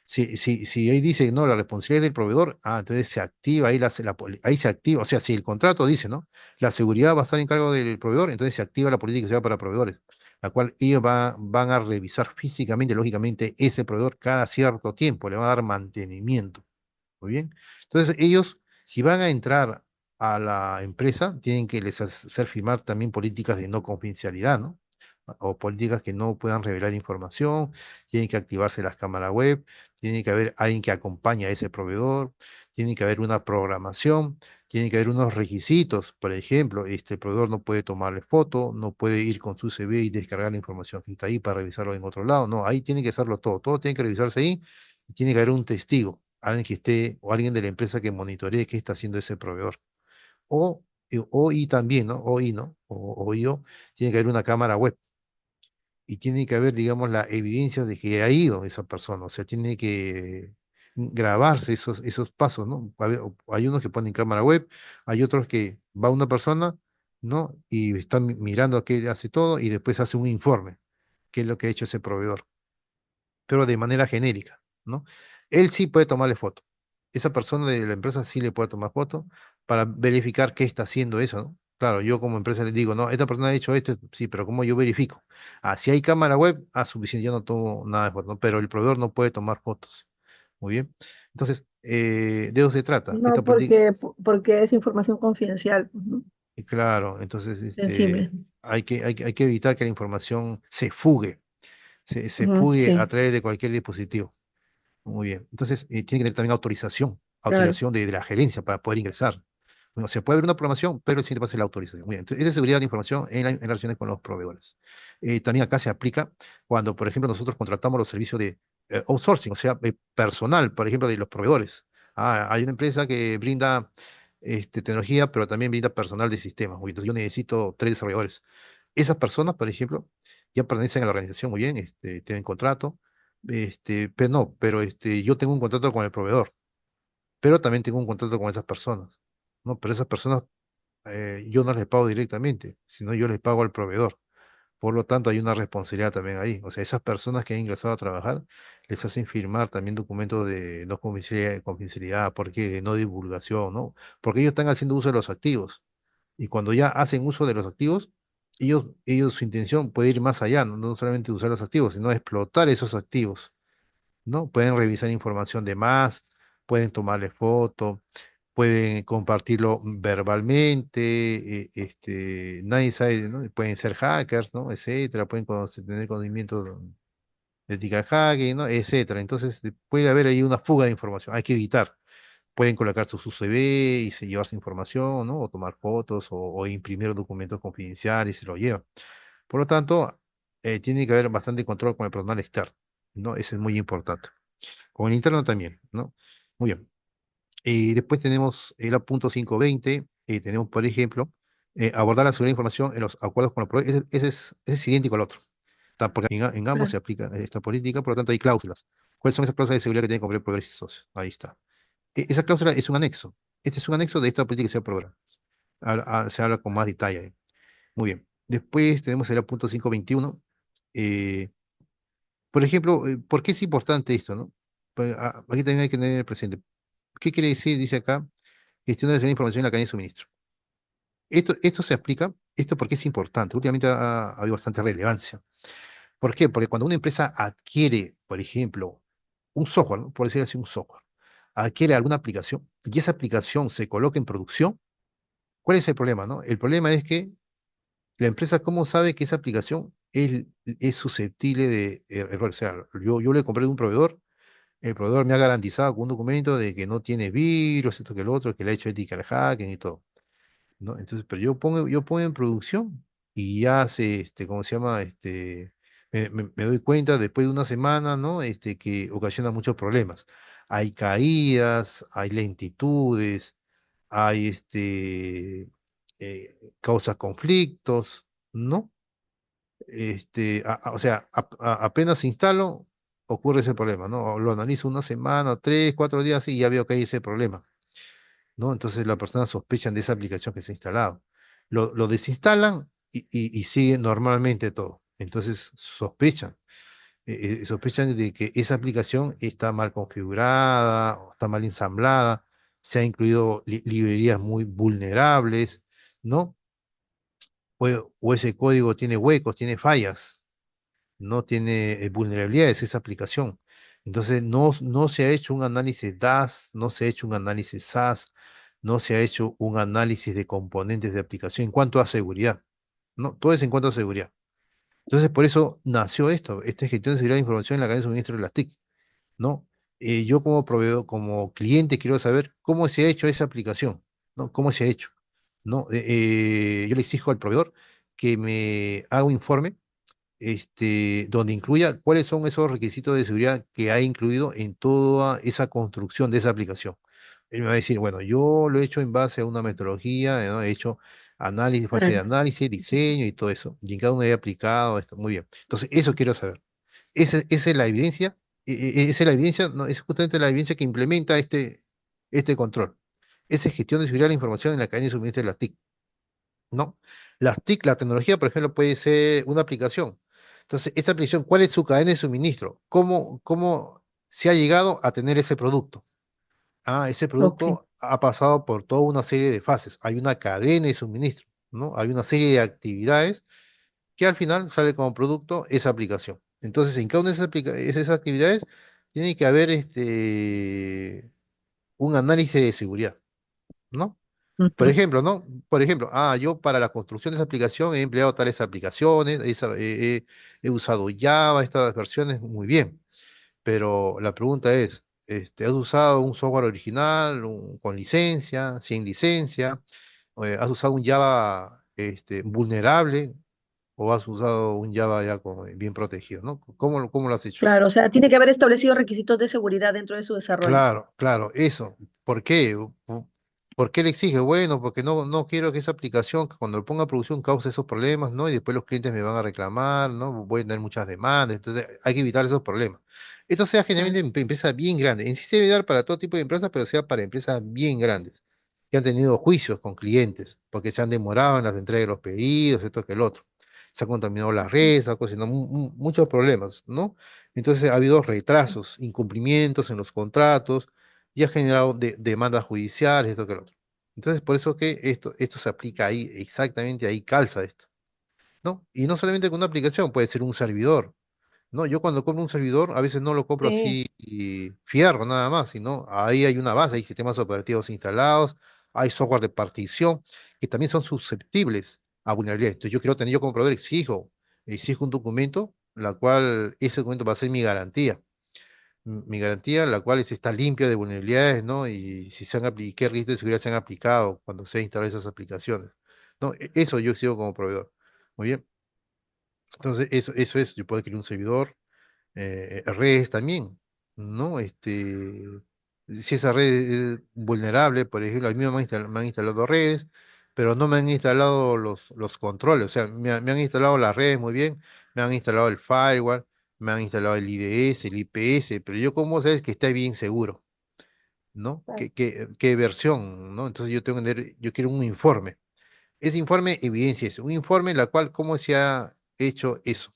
Si ahí dice, no, la responsabilidad es del proveedor, entonces se activa, ahí se activa, o sea, si el contrato dice, ¿no? La seguridad va a estar en cargo del proveedor, entonces se activa la política de seguridad para proveedores, la cual ellos van a revisar físicamente, lógicamente, ese proveedor cada cierto tiempo, le van a dar mantenimiento. Muy bien. Entonces, ellos, si van a entrar a la empresa, tienen que les hacer firmar también políticas de no confidencialidad, ¿no? O políticas que no puedan revelar información, tienen que activarse las cámaras web, tiene que haber alguien que acompañe a ese proveedor, tiene que haber una programación, tiene que haber unos requisitos. Por ejemplo, este proveedor no puede tomarle foto, no puede ir con su CV y descargar la información que está ahí para revisarlo en otro lado. No, ahí tiene que hacerlo todo, todo tiene que revisarse ahí y tiene que haber un testigo, alguien que esté, o alguien de la empresa que monitoree qué está haciendo ese proveedor. Y también, ¿no? ¿No? O IO, tiene que haber una cámara web y tiene que haber, digamos, la evidencia de que ha ido esa persona, o sea, tiene que grabarse esos pasos, ¿no? Hay unos que ponen cámara web, hay otros que va una persona, ¿no? Y están mirando a qué hace todo y después hace un informe, qué es lo que ha hecho ese proveedor, pero de manera genérica, ¿no? Él sí puede tomarle foto. Esa persona de la empresa sí le puede tomar foto para verificar qué está haciendo eso, ¿no? Claro, yo como empresa les digo, no, esta persona ha hecho esto, sí, pero ¿cómo yo verifico? Si hay cámara web, suficiente, yo no tomo nada de foto, ¿no? Pero el proveedor no puede tomar fotos. Muy bien. Entonces, de eso se trata. Esta No, política, porque es información confidencial, pues, ¿no? claro, entonces Sensible. hay que evitar que la información se fugue, se Ujú, fugue a sí, través de cualquier dispositivo. Muy bien. Entonces, tiene que tener también autorización, claro. autorización de la gerencia para poder ingresar. Bueno, se puede ver una programación, pero el siguiente paso es la autorización. Muy bien. Entonces, esa es seguridad de la información en relaciones con los proveedores. También acá se aplica cuando, por ejemplo, nosotros contratamos los servicios de outsourcing, o sea, personal, por ejemplo, de los proveedores. Hay una empresa que brinda tecnología, pero también brinda personal de sistemas. Muy bien. Entonces, yo necesito 3 desarrolladores. Esas personas, por ejemplo, ya pertenecen a la organización, muy bien, tienen contrato, pero no, pero yo tengo un contrato con el proveedor, pero también tengo un contrato con esas personas, ¿no? Pero esas personas yo no les pago directamente, sino yo les pago al proveedor. Por lo tanto, hay una responsabilidad también ahí. O sea, esas personas que han ingresado a trabajar, les hacen firmar también documentos de no confidencialidad, porque de no divulgación, ¿no? Porque ellos están haciendo uso de los activos. Y cuando ya hacen uso de los activos, su intención puede ir más allá, ¿no? No solamente usar los activos, sino explotar esos activos, ¿no? Pueden revisar información de más, pueden tomarle foto, pueden compartirlo verbalmente, nadie sabe, ¿no? Pueden ser hackers, ¿no? Etcétera, pueden tener conocimiento de ética hacking, ¿no? Etcétera. Entonces, puede haber ahí una fuga de información, hay que evitar. Pueden colocar su CV y llevarse información, ¿no? O tomar fotos o imprimir documentos confidenciales y se lo llevan. Por lo tanto, tiene que haber bastante control con el personal externo, ¿no? Eso es muy importante. Con el interno también, ¿no? Muy bien. Y después tenemos el punto 520, tenemos, por ejemplo, abordar la seguridad de información en los acuerdos con los proveedores. Ese es idéntico al otro. Porque en ambos Claro. se aplica esta política, por lo tanto hay cláusulas. ¿Cuáles son esas cláusulas de seguridad que tienen que cumplir proveedores y socios? Ahí está. Esa cláusula es un anexo. Este es un anexo de esta política que se aprueba. Se habla con más detalle ahí. Muy bien. Después tenemos el punto 521. eh, por ejemplo, ¿por qué es importante esto, no? Aquí también hay que tener presente. ¿Qué quiere decir? Dice acá, gestión de la información en la cadena de suministro. Esto se aplica, esto porque es importante. Últimamente ha habido bastante relevancia. ¿Por qué? Porque cuando una empresa adquiere, por ejemplo, un software, ¿no? Por decir así, un software, adquiere alguna aplicación y esa aplicación se coloca en producción, ¿cuál es el problema, no? El problema es que la empresa, ¿cómo sabe que esa aplicación es susceptible de error? O sea, yo le compré de un proveedor, el proveedor me ha garantizado con un documento de que no tiene virus, esto que el otro, que le ha hecho ethical hacking y todo, ¿no? Entonces, pero yo pongo en producción y ya ¿cómo se llama? Me doy cuenta después de una semana, ¿no? Que ocasiona muchos problemas. Hay caídas, hay lentitudes, hay causa conflictos, ¿no? O sea, apenas instalo, ocurre ese problema, ¿no? Lo analizo una semana, 3, 4 días y ya veo que hay ese problema, ¿no? Entonces las personas sospechan de esa aplicación que se ha instalado. Lo desinstalan y sigue normalmente todo. Entonces sospechan. sospechan de que esa aplicación está mal configurada, o está mal ensamblada, se han incluido librerías muy vulnerables, ¿no? O ese código tiene huecos, tiene fallas, no tiene vulnerabilidades esa aplicación. Entonces, no se ha hecho un análisis DAS, no se ha hecho un análisis SAS, no se ha hecho un análisis de componentes de aplicación en cuanto a seguridad, ¿no? Todo es en cuanto a seguridad. Entonces, por eso nació esto, esta gestión de seguridad de información en la cadena de suministro de las TIC, ¿no? Yo como proveedor, como cliente, quiero saber cómo se ha hecho esa aplicación, ¿no? ¿Cómo se ha hecho? ¿No? Yo le exijo al proveedor que me haga un informe donde incluya cuáles son esos requisitos de seguridad que ha incluido en toda esa construcción de esa aplicación. Él me va a decir, bueno, yo lo he hecho en base a una metodología, ¿no? He hecho análisis, fase de Claro. análisis, diseño y todo eso, y en cada uno he aplicado esto. Muy bien. Entonces, eso quiero saber. Esa es la evidencia, esa es la evidencia, no, es justamente la evidencia que implementa este control. Esa es gestión de seguridad de la información en la cadena de suministro de las TIC. ¿No? Las TIC, la tecnología, por ejemplo, puede ser una aplicación. Entonces, esta aplicación, ¿cuál es su cadena de suministro? ¿Cómo se ha llegado a tener ese producto? Ah, ese Ok. producto ha pasado por toda una serie de fases. Hay una cadena de suministro, ¿no? Hay una serie de actividades que al final sale como producto esa aplicación. Entonces, en cada una de esas actividades tiene que haber un análisis de seguridad, ¿no? Por Ujú. ejemplo, ¿no? Por ejemplo, yo para la construcción de esa aplicación he empleado tales aplicaciones, he usado Java, estas versiones, muy bien. Pero la pregunta es, ¿has usado un software original, con licencia, sin licencia? ¿Has usado un Java, vulnerable o has usado un Java ya bien protegido, ¿no? ¿Cómo lo has hecho? Claro, o sea, tiene que haber establecido requisitos de seguridad dentro de su desarrollo. Claro, claro, eso. ¿Por qué? ¿Por qué le exige? Bueno, porque no quiero que esa aplicación, que cuando lo ponga a producción, cause esos problemas, ¿no? Y después los clientes me van a reclamar, ¿no? Voy a tener muchas demandas, entonces hay que evitar esos problemas. Esto sea generalmente Claro. en empresas bien grandes. En sí se debe dar para todo tipo de empresas, pero sea para empresas bien grandes, que han tenido juicios con clientes, porque se han demorado en las entregas de los pedidos, esto que el otro. Se han contaminado las redes, se han ocasionado muchos problemas, ¿no? Entonces ha habido retrasos, incumplimientos en los contratos y ha generado demandas judiciales, esto que lo otro. Entonces, por eso que esto se aplica ahí, exactamente ahí calza esto, ¿no? Y no solamente con una aplicación, puede ser un servidor, ¿no? Yo cuando compro un servidor, a veces no lo compro Sí, así y fierro nada más, sino ahí hay una base, hay sistemas operativos instalados, hay software de partición que también son susceptibles a vulnerabilidades. Entonces, yo quiero tener, yo como proveedor exijo un documento, la cual ese documento va a ser mi garantía. Mi garantía, la cual está limpia de vulnerabilidades, ¿no? Y si qué requisitos de seguridad se han aplicado cuando se han instalado esas aplicaciones. ¿No? Eso yo exijo como proveedor. Muy bien. Entonces, eso es, yo puedo adquirir un servidor, redes también, ¿no? Si esa red es vulnerable, por ejemplo, a mí me han instalado redes, pero no me han instalado los controles, o sea, me han instalado las redes muy bien, me han instalado el firewall, me han instalado el IDS, el IPS, pero yo cómo sé que está bien seguro, ¿no? claro. ¿Qué versión, ¿no? Entonces yo tengo que tener, yo quiero un informe. Ese informe evidencia eso, un informe en la cual cómo se ha hecho eso,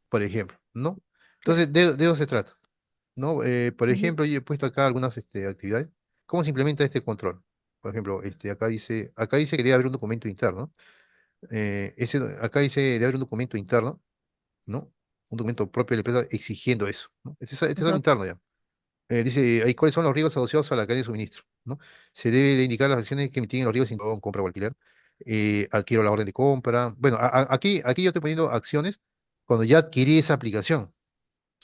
por ejemplo, ¿no? Claro. Entonces, de eso se trata. ¿No? Por Ujú. ejemplo, yo he puesto acá algunas actividades. ¿Cómo se implementa este control? Por ejemplo, acá dice que debe haber un documento interno. Acá dice debe haber un documento interno, ¿no? Un documento propio de la empresa exigiendo eso, ¿no? Este es algo Ajá. interno ya. Dice ahí cuáles son los riesgos asociados a la cadena de suministro, ¿no? Se debe de indicar las acciones que mitiguen los riesgos en compra o alquiler. Adquiero la orden de compra. Bueno, aquí yo estoy poniendo acciones cuando ya adquirí esa aplicación.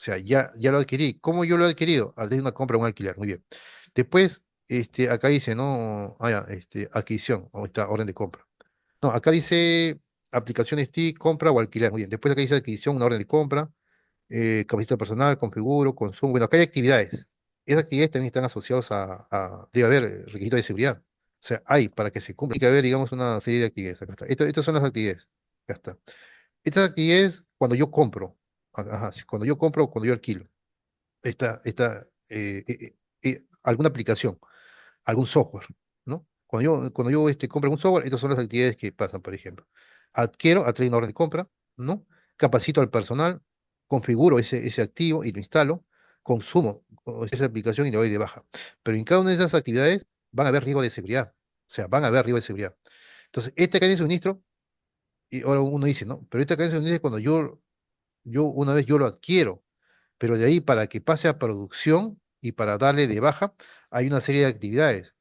O sea, ya lo adquirí. ¿Cómo yo lo he adquirido? Al de una compra o un alquiler. Muy bien. Después, acá dice, ¿no? Ya, adquisición, o esta orden de compra. No, acá dice aplicaciones TIC, compra o alquiler. Muy bien. Después acá dice adquisición, una orden de compra, capacito personal, configuro, consumo. Bueno, acá hay actividades. Esas actividades también están asociadas debe haber requisitos de seguridad. O sea, hay, para que se cumpla, hay que haber, digamos, una serie de actividades. Acá está. Estas son las actividades. Acá está. Estas actividades, cuando yo compro, ajá, sí, cuando yo compro o cuando yo alquilo alguna aplicación, algún software, ¿no? Cuando yo compro un software, estas son las actividades que pasan, por ejemplo. Adquiero, a través de una orden de compra, ¿no? Capacito al personal, configuro ese activo y lo instalo, consumo esa aplicación y le doy de baja. Pero en cada una de esas actividades van a haber riesgos de seguridad. O sea, van a haber riesgos de seguridad. Entonces, esta cadena de suministro, y ahora uno dice, ¿no? Pero esta cadena de suministro es cuando yo una vez yo lo adquiero, pero de ahí para que pase a producción y para darle de baja, hay una serie de actividades.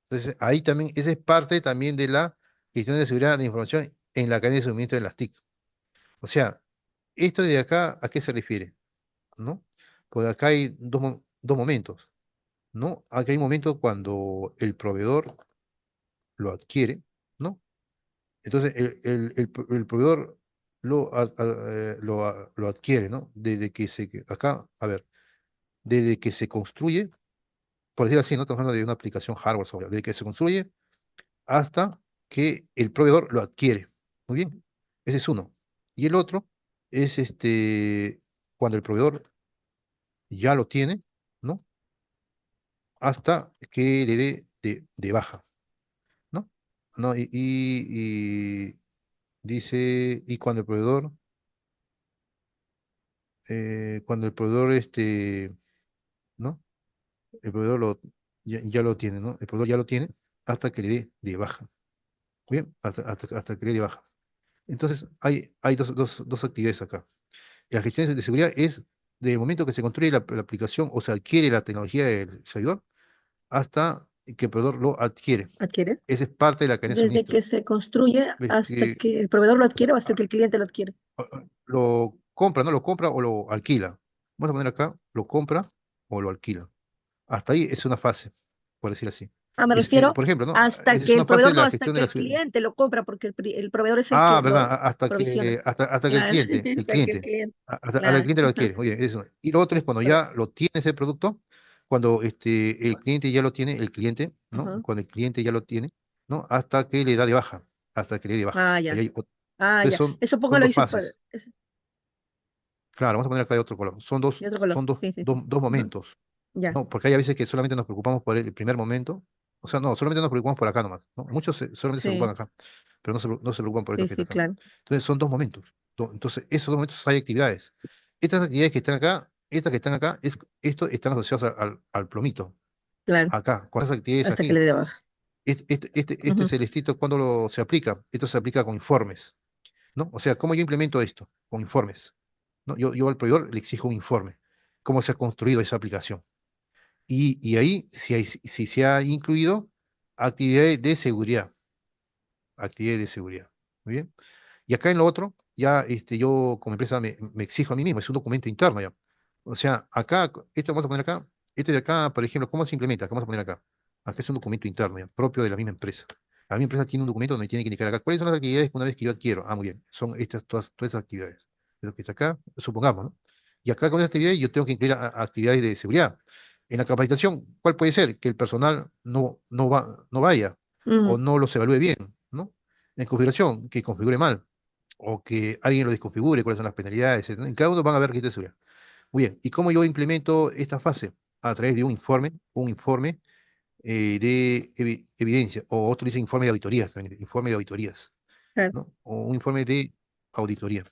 Entonces, ahí también, esa es parte también de la gestión de seguridad de la información en la cadena de suministro de las TIC. O sea, esto de acá, ¿a qué se refiere? ¿No? Pues acá hay dos momentos, ¿no? Acá hay un momento cuando el proveedor lo adquiere, ¿no? Entonces, el proveedor lo adquiere, ¿no? Acá, a ver, desde que se construye, por decir así, no estamos hablando de una aplicación hardware, software, desde que se construye hasta que el proveedor lo adquiere. Muy bien, ese es uno. Y el otro es cuando el proveedor ya lo tiene, ¿no? Hasta que le dé de baja, ¿no? ¿No? Y dice, y cuando el proveedor, ¿no? El proveedor ya lo tiene, ¿no? El proveedor ya lo tiene hasta que le dé de baja. Bien, hasta que le dé de baja. Entonces, hay dos actividades acá. La gestión de seguridad es del momento que se construye la aplicación o se adquiere la tecnología del servidor hasta que el proveedor lo adquiere. ¿Adquiere? Esa es parte de la cadena de Desde suministro. que se construye ¿Ves? hasta que el proveedor lo adquiere o hasta Ah, que el cliente lo adquiere. lo compra, ¿no? Lo compra o lo alquila. Vamos a poner acá, lo compra o lo alquila. Hasta ahí es una fase, por decir así. Ah, me refiero Por ejemplo, ¿no? hasta Esa es que el una fase de proveedor, no, la hasta gestión que de la el seguridad. cliente lo compra, porque el proveedor es el Ah, que ¿verdad? lo provisiona. Hasta que Claro, el hasta que el cliente, cliente, hasta el claro, cliente lo adquiere. Oye, eso. Y lo otro es cuando correcto. ya lo tiene ese producto, cuando el cliente ya lo tiene, el cliente, ¿no? Ajá. Cuando el cliente ya lo tiene, ¿no? Hasta que le da de baja, hasta que le dé de baja. Ah, Ahí ya. hay Ah, entonces ya. Eso son póngalo dos ahí fases. Claro, vamos a poner acá de otro color. de otro color. Sí, sí, sí. Dos Ajá. momentos, Ya. ¿no? Porque hay a veces que solamente nos preocupamos por el primer momento. O sea, no, solamente nos preocupamos por acá nomás, ¿no? Muchos solamente se preocupan Sí, acá, pero no se preocupan por esto sí, que está sí, acá. claro. Entonces, son dos momentos. Entonces, esos dos momentos hay actividades. Estas actividades que están acá, estas que están acá, esto están asociados al plomito. Claro. Acá, con esas actividades Hasta que aquí. le dé baja. Este Ujú. celestito, ¿cuándo se aplica? Esto se aplica con informes, ¿no? O sea, ¿cómo yo implemento esto? Con informes, ¿no? Yo al proveedor le exijo un informe, cómo se ha construido esa aplicación. Y ahí, si se ha incluido actividades de seguridad, actividades de seguridad. Muy bien. Y acá en lo otro, ya yo como empresa me exijo a mí mismo, es un documento interno ya. O sea, acá, esto vamos a poner acá, este de acá, por ejemplo, ¿cómo se implementa? ¿Qué vamos a poner acá? Acá es un documento interno ya, propio de la misma empresa. La misma empresa tiene un documento donde tiene que indicar acá cuáles son las actividades que una vez que yo adquiero. Ah, muy bien, son todas esas actividades. Lo que está acá, supongamos, ¿no? Y acá con esas actividades yo tengo que incluir actividades de seguridad. En la capacitación, ¿cuál puede ser? Que el personal no vaya o Ujú. no los evalúe bien, ¿no? En configuración, que configure mal o que alguien lo desconfigure, cuáles son las penalidades, etcétera. En cada uno van a ver requisitos de seguridad. Muy bien, ¿y cómo yo implemento esta fase? A través de un informe de evidencia, o otro dice informe de auditorías, también, informe de auditorías, Claro. ¿no? O un informe de auditoría,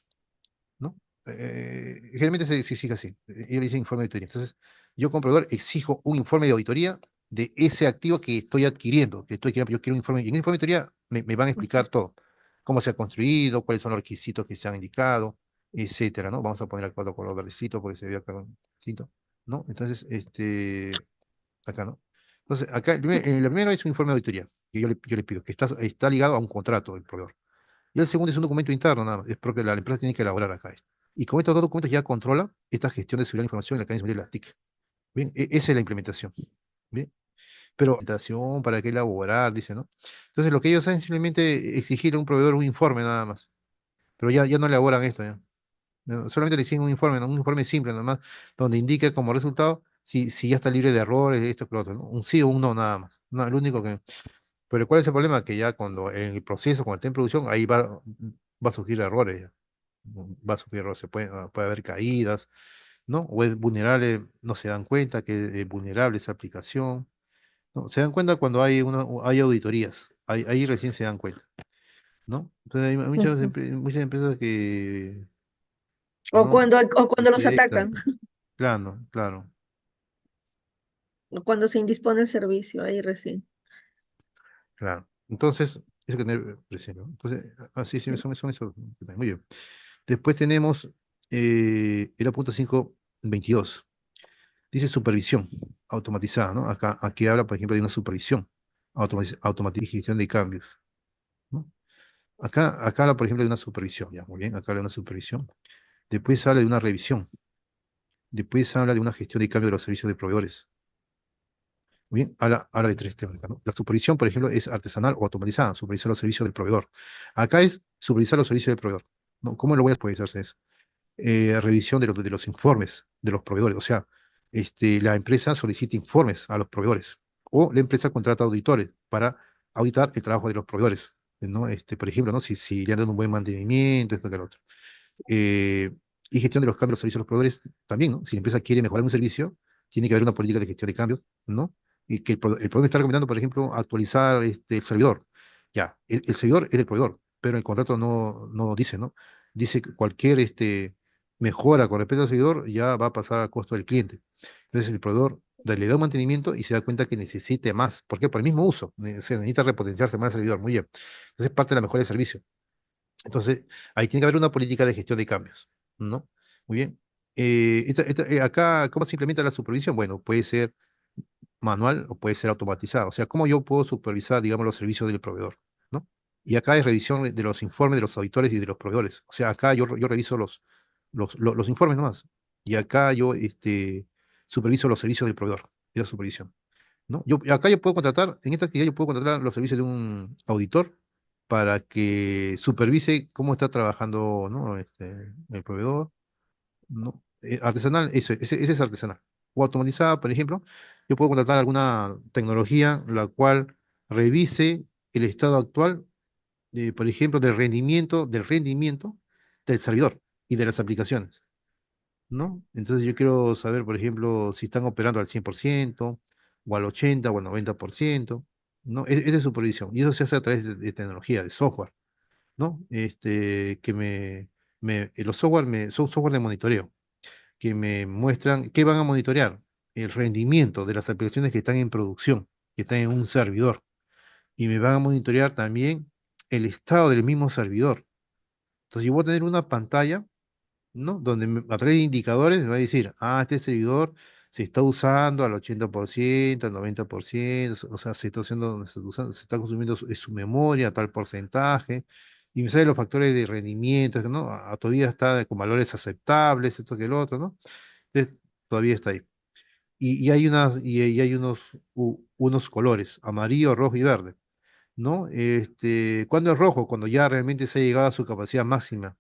¿no? Generalmente se exige así, ellos le dicen informe de auditoría. Entonces, yo como proveedor exijo un informe de auditoría de ese activo que estoy adquiriendo, yo quiero un informe, y en un informe de auditoría me van a Ujú. explicar todo, cómo se ha construido, cuáles son los requisitos que se han indicado, etcétera, ¿no? Vamos a poner acá otro color verdecito porque se ve acá un distinto, ¿no? Entonces, acá, ¿no? Entonces, acá, la primera es un informe de auditoría que yo le pido, que está ligado a un contrato del proveedor. Y el segundo es un documento interno, nada más, es porque la empresa tiene que elaborar acá esto. Y con estos dos documentos ya controla esta gestión de seguridad de la información en la cadena de las TIC. Bien, esa es la implementación. Bien, pero implementación, ¿para qué elaborar? Dice, ¿no? Entonces, lo que ellos hacen es simplemente exigirle a un proveedor un informe nada más. Pero ya no elaboran esto, ya. No, solamente le exigen un informe, ¿no? Un informe simple nada más, donde indique como resultado si ya está libre de errores, esto que lo otro, ¿no? Un sí o un no nada más. No, lo único que. Pero ¿cuál es el problema? Que ya cuando en el proceso, cuando esté en producción, ahí va a surgir errores ya. Va a sufrir errores, puede haber caídas, ¿no? O es vulnerable, no se dan cuenta que es vulnerable esa aplicación, ¿no? Se dan cuenta cuando hay auditorías, ahí recién se dan cuenta, ¿no? Entonces hay Ujú. muchas empresas ¿no? O cuando los Detecta, atacan, claro, claro, o cuando se indispone el servicio, ahí recién. claro. Entonces, eso hay que tener presente, ¿no? Entonces, así sí, Sí. son esos. Muy bien. Después tenemos el punto 5.22. Dice supervisión automatizada, ¿no? Aquí habla, por ejemplo, de una supervisión automatizada y gestión de cambios, ¿no? Acá habla, por ejemplo, de una supervisión, ya, muy bien, acá habla de una supervisión. Después habla de una revisión. Después habla de una gestión de cambio de los servicios de proveedores. Muy bien, habla de tres temas, ¿no? La supervisión, por ejemplo, es artesanal o automatizada, supervisar los servicios del proveedor. Acá es supervisar los servicios del proveedor, ¿no? ¿Cómo lo voy a supervisarse eso? Revisión de los informes de los proveedores. O sea, la empresa solicita informes a los proveedores o la empresa contrata auditores para auditar el trabajo de los proveedores, ¿no? Por ejemplo, ¿no? Si le han dado un buen mantenimiento, esto que lo otro. Eh, y gestión de los cambios de los servicios a los proveedores también, ¿no? Si la empresa quiere mejorar un servicio, tiene que haber una política de gestión de cambios, ¿no? Y que el proveedor está recomendando, por ejemplo, actualizar el servidor. Ya, el servidor es del proveedor, pero el contrato no dice, ¿no? Dice que cualquier mejora con respecto al servidor ya va a pasar al costo del cliente. Entonces el proveedor le da un mantenimiento y se da cuenta que necesite más. ¿Por qué? Por el mismo uso. Se necesita repotenciarse más el servidor. Muy bien. Entonces es parte de la mejora del servicio. Entonces, ahí tiene que haber una política de gestión de cambios, ¿no? Muy bien. Acá, ¿cómo se implementa la supervisión? Bueno, puede ser manual o puede ser automatizado. O sea, ¿cómo yo puedo supervisar, digamos, los servicios del proveedor? ¿No? Y acá es revisión de los informes de los auditores y de los proveedores. O sea, acá yo reviso los informes nomás. Y acá yo superviso los servicios del proveedor y la supervisión. ¿No? Acá yo puedo contratar, en esta actividad yo puedo contratar los servicios de un auditor para que supervise cómo está trabajando, ¿no? El proveedor, ¿no? Artesanal, ese es artesanal. O automatizada, por ejemplo, yo puedo contratar alguna tecnología la cual revise el estado actual, por ejemplo, del rendimiento del servidor y de las aplicaciones. ¿No? Entonces yo quiero saber, por ejemplo, si están operando al 100% o al 80 o al 90%, ¿no? Esa es supervisión. Y eso se hace a través de tecnología, de software, ¿no? Los software son software de monitoreo, que me muestran qué van a monitorear, el rendimiento de las aplicaciones que están en producción, que están en un servidor, y me van a monitorear también el estado del mismo servidor. Entonces yo voy a tener una pantalla, ¿no? Donde a través de indicadores me va a decir, este servidor se está usando al 80%, al 90%, o sea, se está consumiendo su memoria, tal porcentaje, y me salen los factores de rendimiento, ¿no? Todavía está con valores aceptables, esto que el otro, ¿no? Entonces, todavía está ahí. Y hay unos colores, amarillo, rojo y verde, ¿no? ¿Cuándo es rojo? Cuando ya realmente se ha llegado a su capacidad máxima,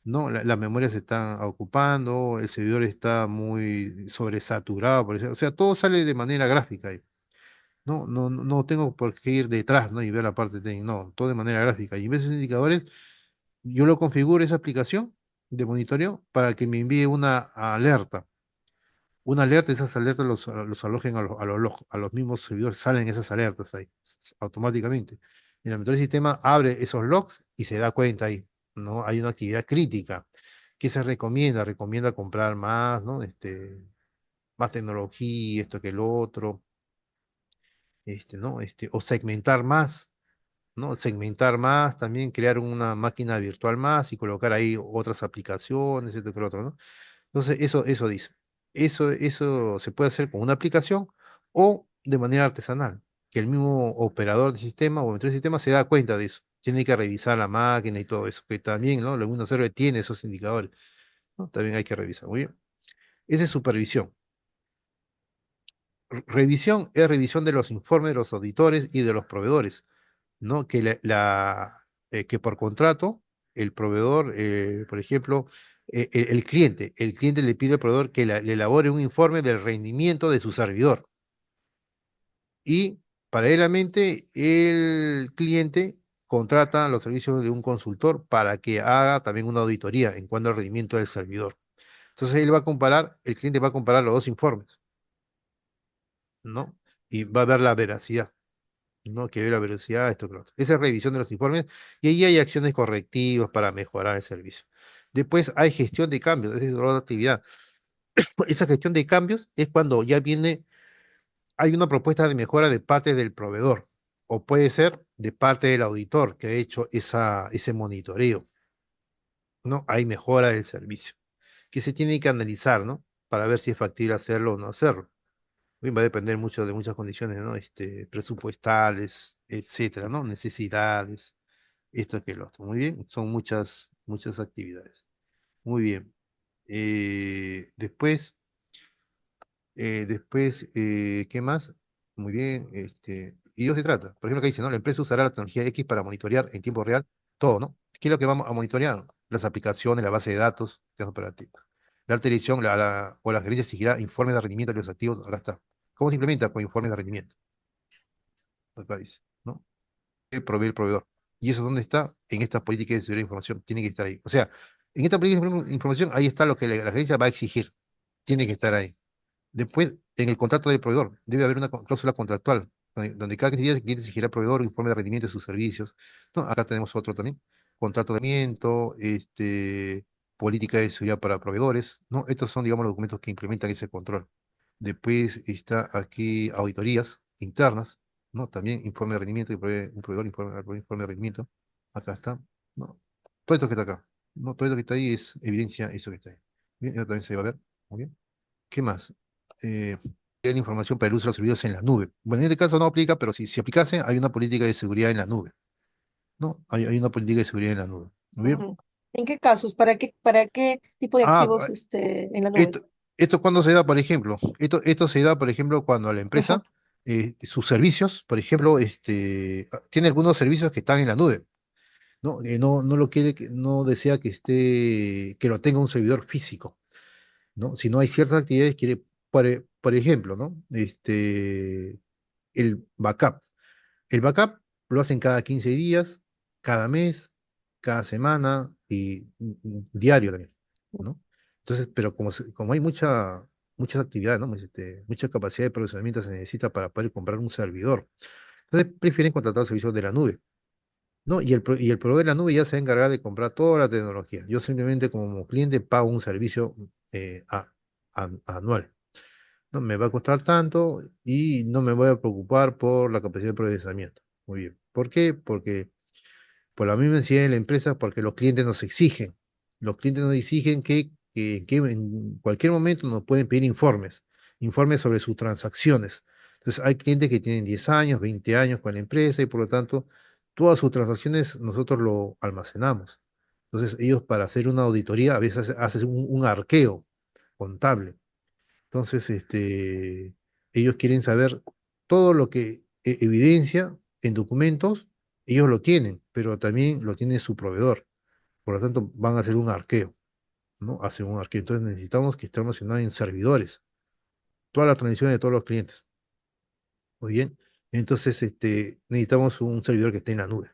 ¿no? Las memorias se están ocupando, el servidor está muy sobresaturado, por ejemplo. O sea, todo sale de manera gráfica ahí. No tengo por qué ir detrás, ¿no? Y ver la parte técnica, no, todo de manera gráfica. Y en vez de esos indicadores, yo lo configuro esa aplicación de monitoreo para que me envíe una alerta. Una alerta, esas alertas los alojen a los mismos servidores, salen esas alertas ahí, automáticamente. El monitor del sistema abre esos logs y se da cuenta ahí, ¿no? Hay una actividad crítica. ¿Qué se recomienda? Recomienda comprar más, ¿no? Más tecnología, esto que el otro, ¿no? O segmentar más, ¿no? Segmentar más, también crear una máquina virtual más y colocar ahí otras aplicaciones, esto que el otro, ¿no? Entonces, eso dice. Eso se puede hacer con una aplicación o de manera artesanal, que el mismo operador de sistema o monitor de sistema se da cuenta de eso. Tiene que revisar la máquina y todo eso, que también, ¿no? El Windows Server tiene esos indicadores, ¿no? También hay que revisar. Muy bien. Esa es supervisión. Revisión es revisión de los informes de los auditores y de los proveedores, ¿no? Que por contrato, el proveedor, por ejemplo, el cliente le pide al proveedor que le elabore un informe del rendimiento de su servidor. Y paralelamente, el cliente contrata los servicios de un consultor para que haga también una auditoría en cuanto al rendimiento del servidor. Entonces, el cliente va a comparar los dos informes, ¿no? Y va a ver la veracidad. ¿No? Que ve la velocidad, esto que lo otro. Esa es revisión de los informes y ahí hay acciones correctivas para mejorar el servicio. Después hay gestión de cambios, esa es otra actividad. Esa gestión de cambios es cuando ya viene, hay una propuesta de mejora de parte del proveedor, o puede ser de parte del auditor que ha hecho ese monitoreo, ¿no? Hay mejora del servicio, que se tiene que analizar, ¿no? Para ver si es factible hacerlo o no hacerlo. Bien, va a depender mucho de muchas condiciones, ¿no? Presupuestales, etcétera, ¿no? Necesidades, esto que lo otro. Muy bien, son muchas actividades. Muy bien. Después, ¿qué más? Muy bien, ¿y de qué se trata? Por ejemplo, que dice, ¿no? La empresa usará la tecnología X para monitorear en tiempo real todo, ¿no? ¿Qué es lo que vamos a monitorear? Las aplicaciones, la base de datos, sistemas operativos. La alta dirección o la gerencia exigirá informes de rendimiento de los activos. Acá está. ¿Cómo se implementa con informes de rendimiento? Acá dice, ¿no? ¿Qué provee el proveedor? ¿Y eso dónde está? En esta política de seguridad de información. Tiene que estar ahí. O sea, en esta política de información, ahí está lo que la gerencia va a exigir. Tiene que estar ahí. Después, en el contrato del proveedor, debe haber una cláusula contractual, donde cada 15 días el cliente exigirá al proveedor un informe de rendimiento de sus servicios. No, acá tenemos otro también. Contrato de rendimiento, política de seguridad para proveedores. No, estos son, digamos, los documentos que implementan ese control. Después está aquí auditorías internas, ¿no? También informe de rendimiento, que provee un proveedor informe de rendimiento. Acá está, ¿no? Todo esto que está acá, ¿no? Todo esto que está ahí es evidencia eso que está ahí. Bien, eso también se va a ver. Muy bien. ¿Qué más? Eh, la información para el uso de los servidores en la nube. Bueno, en este caso no aplica, pero si aplicase, hay una política de seguridad en la nube. ¿No? Hay una política de seguridad en la nube. Muy bien. Ujú. ¿En qué casos? ¿Para qué tipo de Ah, activos en la nube? esto cuando se da, por ejemplo, esto se da, por ejemplo, cuando la Ajá. empresa, sus servicios, por ejemplo, tiene algunos servicios que están en la nube, ¿no? No lo quiere, no desea que lo tenga un servidor físico, ¿no? Si no hay ciertas actividades, quiere, por ejemplo, ¿no? El backup. El backup lo hacen cada 15 días, cada mes, cada semana y diario también, ¿no? Entonces, pero como hay muchas actividades, ¿no? Mucha capacidad de procesamiento se necesita para poder comprar un servidor. Entonces, prefieren contratar servicios de la nube, ¿no? Y el proveedor de la nube ya se va a encargar de comprar toda la tecnología. Yo simplemente como cliente pago un servicio anual. No me va a costar tanto y no me voy a preocupar por la capacidad de procesamiento. Muy bien. ¿Por qué? Porque por la misma necesidad de la empresa, porque los clientes nos exigen. Los clientes nos exigen que en cualquier momento nos pueden pedir informes sobre sus transacciones. Entonces, hay clientes que tienen 10 años, 20 años con la empresa y por lo tanto, todas sus transacciones nosotros lo almacenamos. Entonces, ellos para hacer una auditoría a veces hacen un arqueo contable. Entonces, ellos quieren saber todo lo que evidencia en documentos, ellos lo tienen, pero también lo tiene su proveedor. Por lo tanto, van a hacer un arqueo, ¿no? Hacen un arqueo. Entonces necesitamos que esté almacenado en servidores, todas las transacciones de todos los clientes. Muy bien. Entonces, necesitamos un servidor que esté en la nube.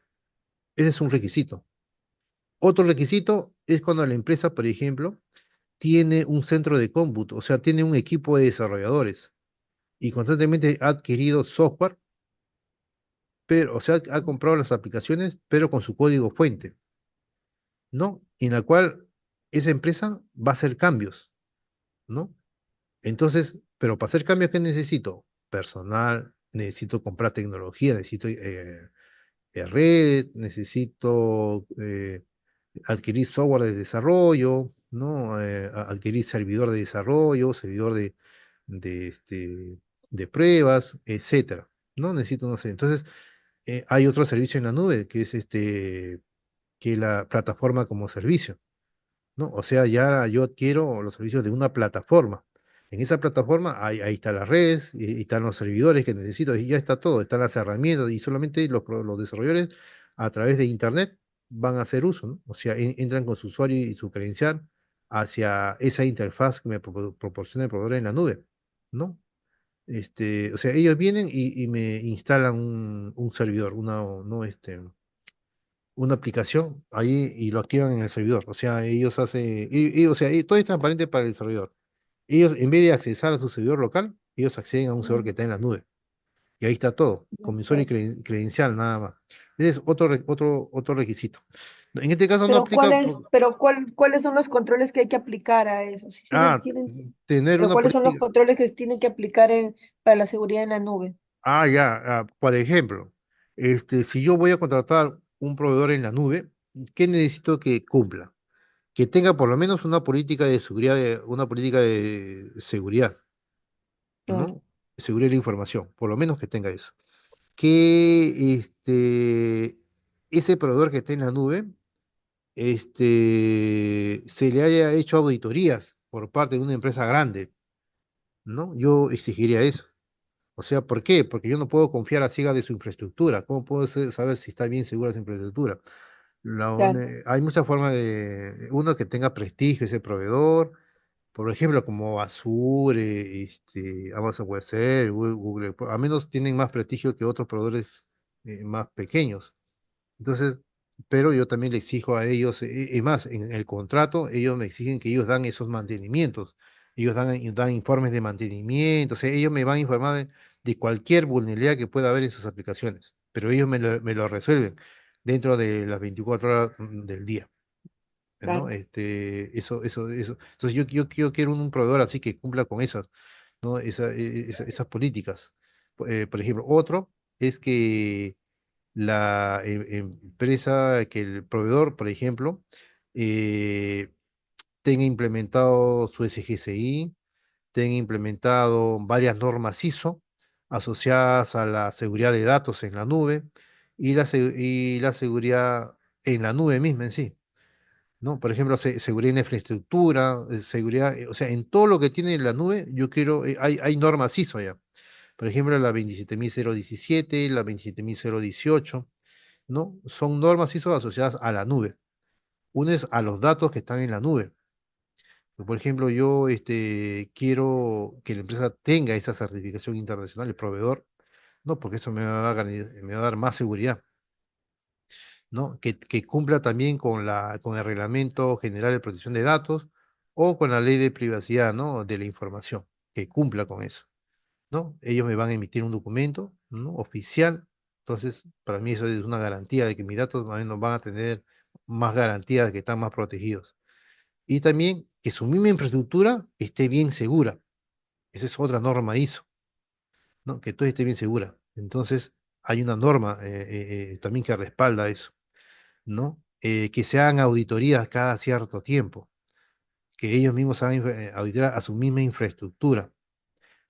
Ese es un requisito. Otro requisito es cuando la empresa, por ejemplo, tiene un centro de cómputo, o sea, tiene un equipo de desarrolladores y constantemente ha adquirido software, pero, o sea, ha comprado las aplicaciones, pero con su código fuente, ¿no? En la cual esa empresa va a hacer cambios, ¿no? Entonces, pero para hacer cambios, ¿qué necesito? Personal, necesito comprar tecnología, necesito redes, necesito adquirir software de desarrollo, ¿no? Adquirir servidor de desarrollo, servidor de, este, de pruebas, etcétera. ¿No? Necesito, no sé. Entonces, hay otro servicio en la nube que es que la plataforma como servicio, ¿no? O sea, ya yo adquiero los servicios de una plataforma. En esa plataforma ahí están las redes, y están los servidores que necesito, y ya está todo, están las herramientas, y solamente los desarrolladores a través de Internet van a hacer uso, ¿no? O sea, entran con su usuario y su credencial hacia esa interfaz que me proporciona el proveedor en la nube, ¿no? O sea, ellos vienen y me instalan un servidor, no, una aplicación ahí y lo activan en el servidor. O sea, ellos hacen, o sea, todo es transparente para el servidor. Ellos, en vez de accesar a su servidor local, ellos acceden a un servidor que Mm, está en la nube. Y ahí está todo, con mi usuario y ok. credencial nada más. Ese es otro requisito. En este caso no Pero aplica, cuáles son los controles que hay que aplicar a eso? Sí, sí lo ah, entienden, tener pero una ¿cuáles son los política. controles que se tienen que aplicar para la seguridad en la nube? Ya, por ejemplo, si yo voy a contratar un proveedor en la nube, ¿qué necesito que cumpla? Que tenga por lo menos una política de seguridad, una política de seguridad, Claro, ¿no? Seguridad de la información, por lo menos que tenga eso. Que ese proveedor que esté en la nube, se le haya hecho auditorías por parte de una empresa grande, ¿no? Yo exigiría eso. O sea, ¿por qué? Porque yo no puedo confiar a ciegas de su infraestructura. ¿Cómo puedo saber si está bien segura su infraestructura? claro, Hay muchas formas de, uno, que tenga prestigio ese proveedor, por ejemplo, como Azure, Amazon Web Services, Google, a menos tienen más prestigio que otros proveedores más pequeños. Entonces, pero yo también le exijo a ellos, es más, en el contrato ellos me exigen que ellos dan esos mantenimientos, ellos dan informes de mantenimiento, o sea, ellos me van a informar de cualquier vulnerabilidad que pueda haber en sus aplicaciones, pero ellos me lo resuelven dentro de las 24 horas del día, ¿no? claro. Eso. Entonces yo quiero un proveedor así que cumpla con esas, ¿no? Esas políticas. Por ejemplo, otro es que la empresa, que el proveedor, por ejemplo, eh, tenga implementado su SGCI, tenga implementado varias normas ISO asociadas a la seguridad de datos en la nube y la seguridad en la nube misma en sí, ¿no? Por ejemplo, seguridad en la infraestructura, seguridad, o sea, en todo lo que tiene la nube, yo quiero, hay normas ISO ya. Por ejemplo, la 27017, la 27018, ¿no? Son normas ISO asociadas a la nube. Una es a los datos que están en la nube. Por ejemplo, yo quiero que la empresa tenga esa certificación internacional, el proveedor, ¿no? Porque eso me va a dar más seguridad, ¿no? Que cumpla también con el Reglamento General de Protección de Datos o con la Ley de Privacidad, ¿no? De la información, que cumpla con eso, ¿no? Ellos me van a emitir un documento, ¿no? Oficial. Entonces, para mí eso es una garantía de que mis datos más o menos van a tener más garantías de que están más protegidos. Y también que su misma infraestructura esté bien segura. Esa es otra norma ISO, ¿no? Que todo esté bien segura. Entonces, hay una norma también que respalda eso, ¿no? Que se hagan auditorías cada cierto tiempo, que ellos mismos hagan auditoría a su misma infraestructura.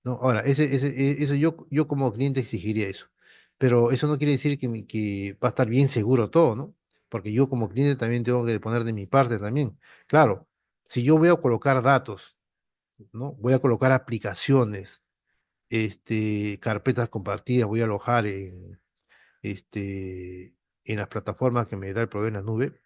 No, ahora, eso yo como cliente exigiría eso. Pero eso no quiere decir que va a estar bien seguro todo, ¿no? Porque yo como cliente también tengo que poner de mi parte también. Claro, si yo voy a colocar datos, ¿no? Voy a colocar aplicaciones, carpetas compartidas, voy a alojar este, en las plataformas que me da el proveedor en la nube.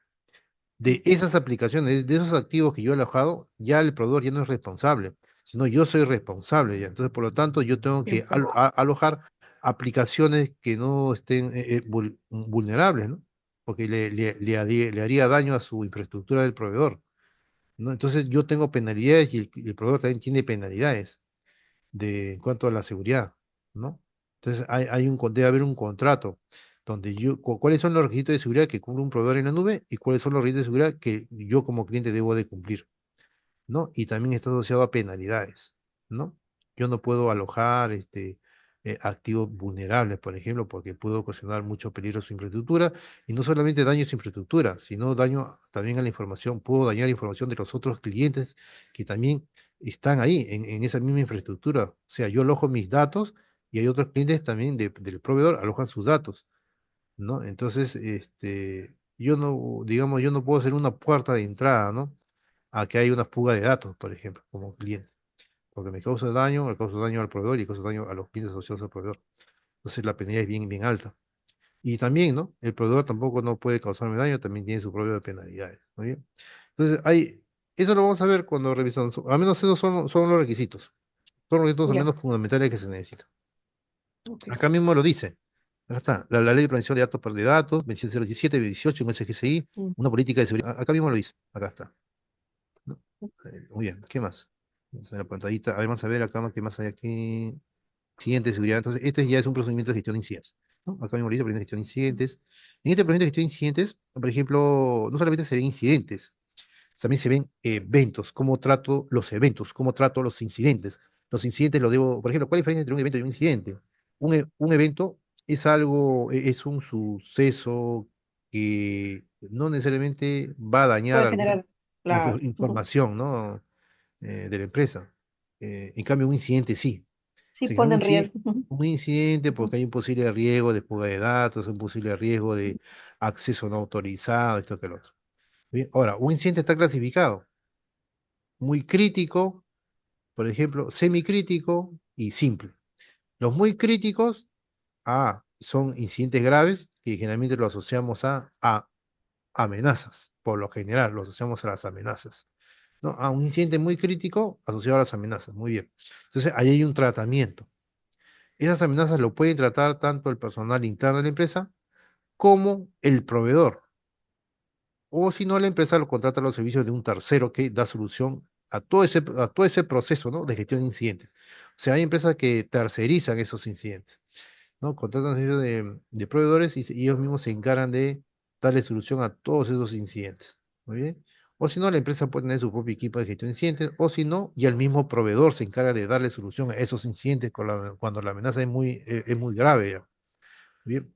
De esas aplicaciones, de esos activos que yo he alojado, ya el proveedor ya no es responsable, sino yo soy responsable ya. Entonces, por lo tanto, yo tengo que Bien, pues, alojar aplicaciones que no estén vulnerables, ¿no? Porque le haría daño a su infraestructura del proveedor, ¿no? Entonces, yo tengo penalidades y el proveedor también tiene penalidades en cuanto a la seguridad, ¿no? Entonces debe haber un contrato donde cuáles son los requisitos de seguridad que cumple un proveedor en la nube y cuáles son los requisitos de seguridad que yo como cliente debo de cumplir, ¿no? Y también está asociado a penalidades, ¿no? Yo no puedo alojar activos vulnerables, por ejemplo, porque puedo ocasionar mucho peligro a su infraestructura, y no solamente daño a su infraestructura, sino daño también a la información, puedo dañar información de los otros clientes que también están ahí, en esa misma infraestructura. O sea, yo alojo mis datos y hay otros clientes también del proveedor alojan sus datos, ¿no? Entonces, yo no, digamos, yo no puedo ser una puerta de entrada, ¿no? A que hay una fuga de datos, por ejemplo, como cliente, porque me causa daño al proveedor y causa daño a los clientes asociados al proveedor. Entonces la penalidad es bien, bien alta. Y también, ¿no? El proveedor tampoco no puede causarme daño, también tiene su propio penalidades, ¿no bien? Entonces, eso lo vamos a ver cuando revisamos. Al menos esos son los requisitos. Son los requisitos al ya, menos fundamentales que se necesitan. ok. Acá mismo lo dice. Acá está. La ley de prevención de datos de datos, 27017, 18 en SGCI, Mm, una política de seguridad. Acá mismo lo dice. Acá está. ¿No? Muy bien, ¿qué más? Vamos a ver la pantallita. A ver, vamos a ver acá qué más hay aquí. Siguiente seguridad. Entonces, este ya es un procedimiento de gestión de incidencias. ¿no? Acá mismo dice procedimiento de gestión de incidentes. En este procedimiento de gestión de incidentes, por ejemplo, no solamente se ven incidentes, también se ven eventos, cómo trato los eventos, cómo trato los incidentes. Los incidentes lo debo, por ejemplo, ¿cuál es la diferencia entre un evento y un incidente? Un evento es algo, es un suceso que no necesariamente va a dañar Puede alguna generar, claro. Ujú. información, ¿no? De la empresa. En cambio, un incidente sí. Sí Se genera pone en riesgo. Ujú. un incidente Ujú. porque hay un posible riesgo de fuga de datos, un posible riesgo de acceso no autorizado, esto que lo otro. Bien, ahora, un incidente está clasificado muy crítico, por ejemplo, semicrítico y simple. Los muy críticos, son incidentes graves que generalmente lo asociamos a amenazas, por lo general lo asociamos a las amenazas. ¿No? A un incidente muy crítico asociado a las amenazas, muy bien. Entonces, ahí hay un tratamiento. Esas amenazas lo puede tratar tanto el personal interno de la empresa como el proveedor. O si no, la empresa lo contrata a los servicios de un tercero que da solución a todo ese proceso, ¿no? De gestión de incidentes. O sea, hay empresas que tercerizan esos incidentes, ¿no? Contratan servicios de proveedores y ellos mismos se encargan de darle solución a todos esos incidentes. Muy bien. O si no, la empresa puede tener su propio equipo de gestión de incidentes, o si no, y el mismo proveedor se encarga de darle solución a esos incidentes cuando la amenaza es muy grave. Ya. Bien.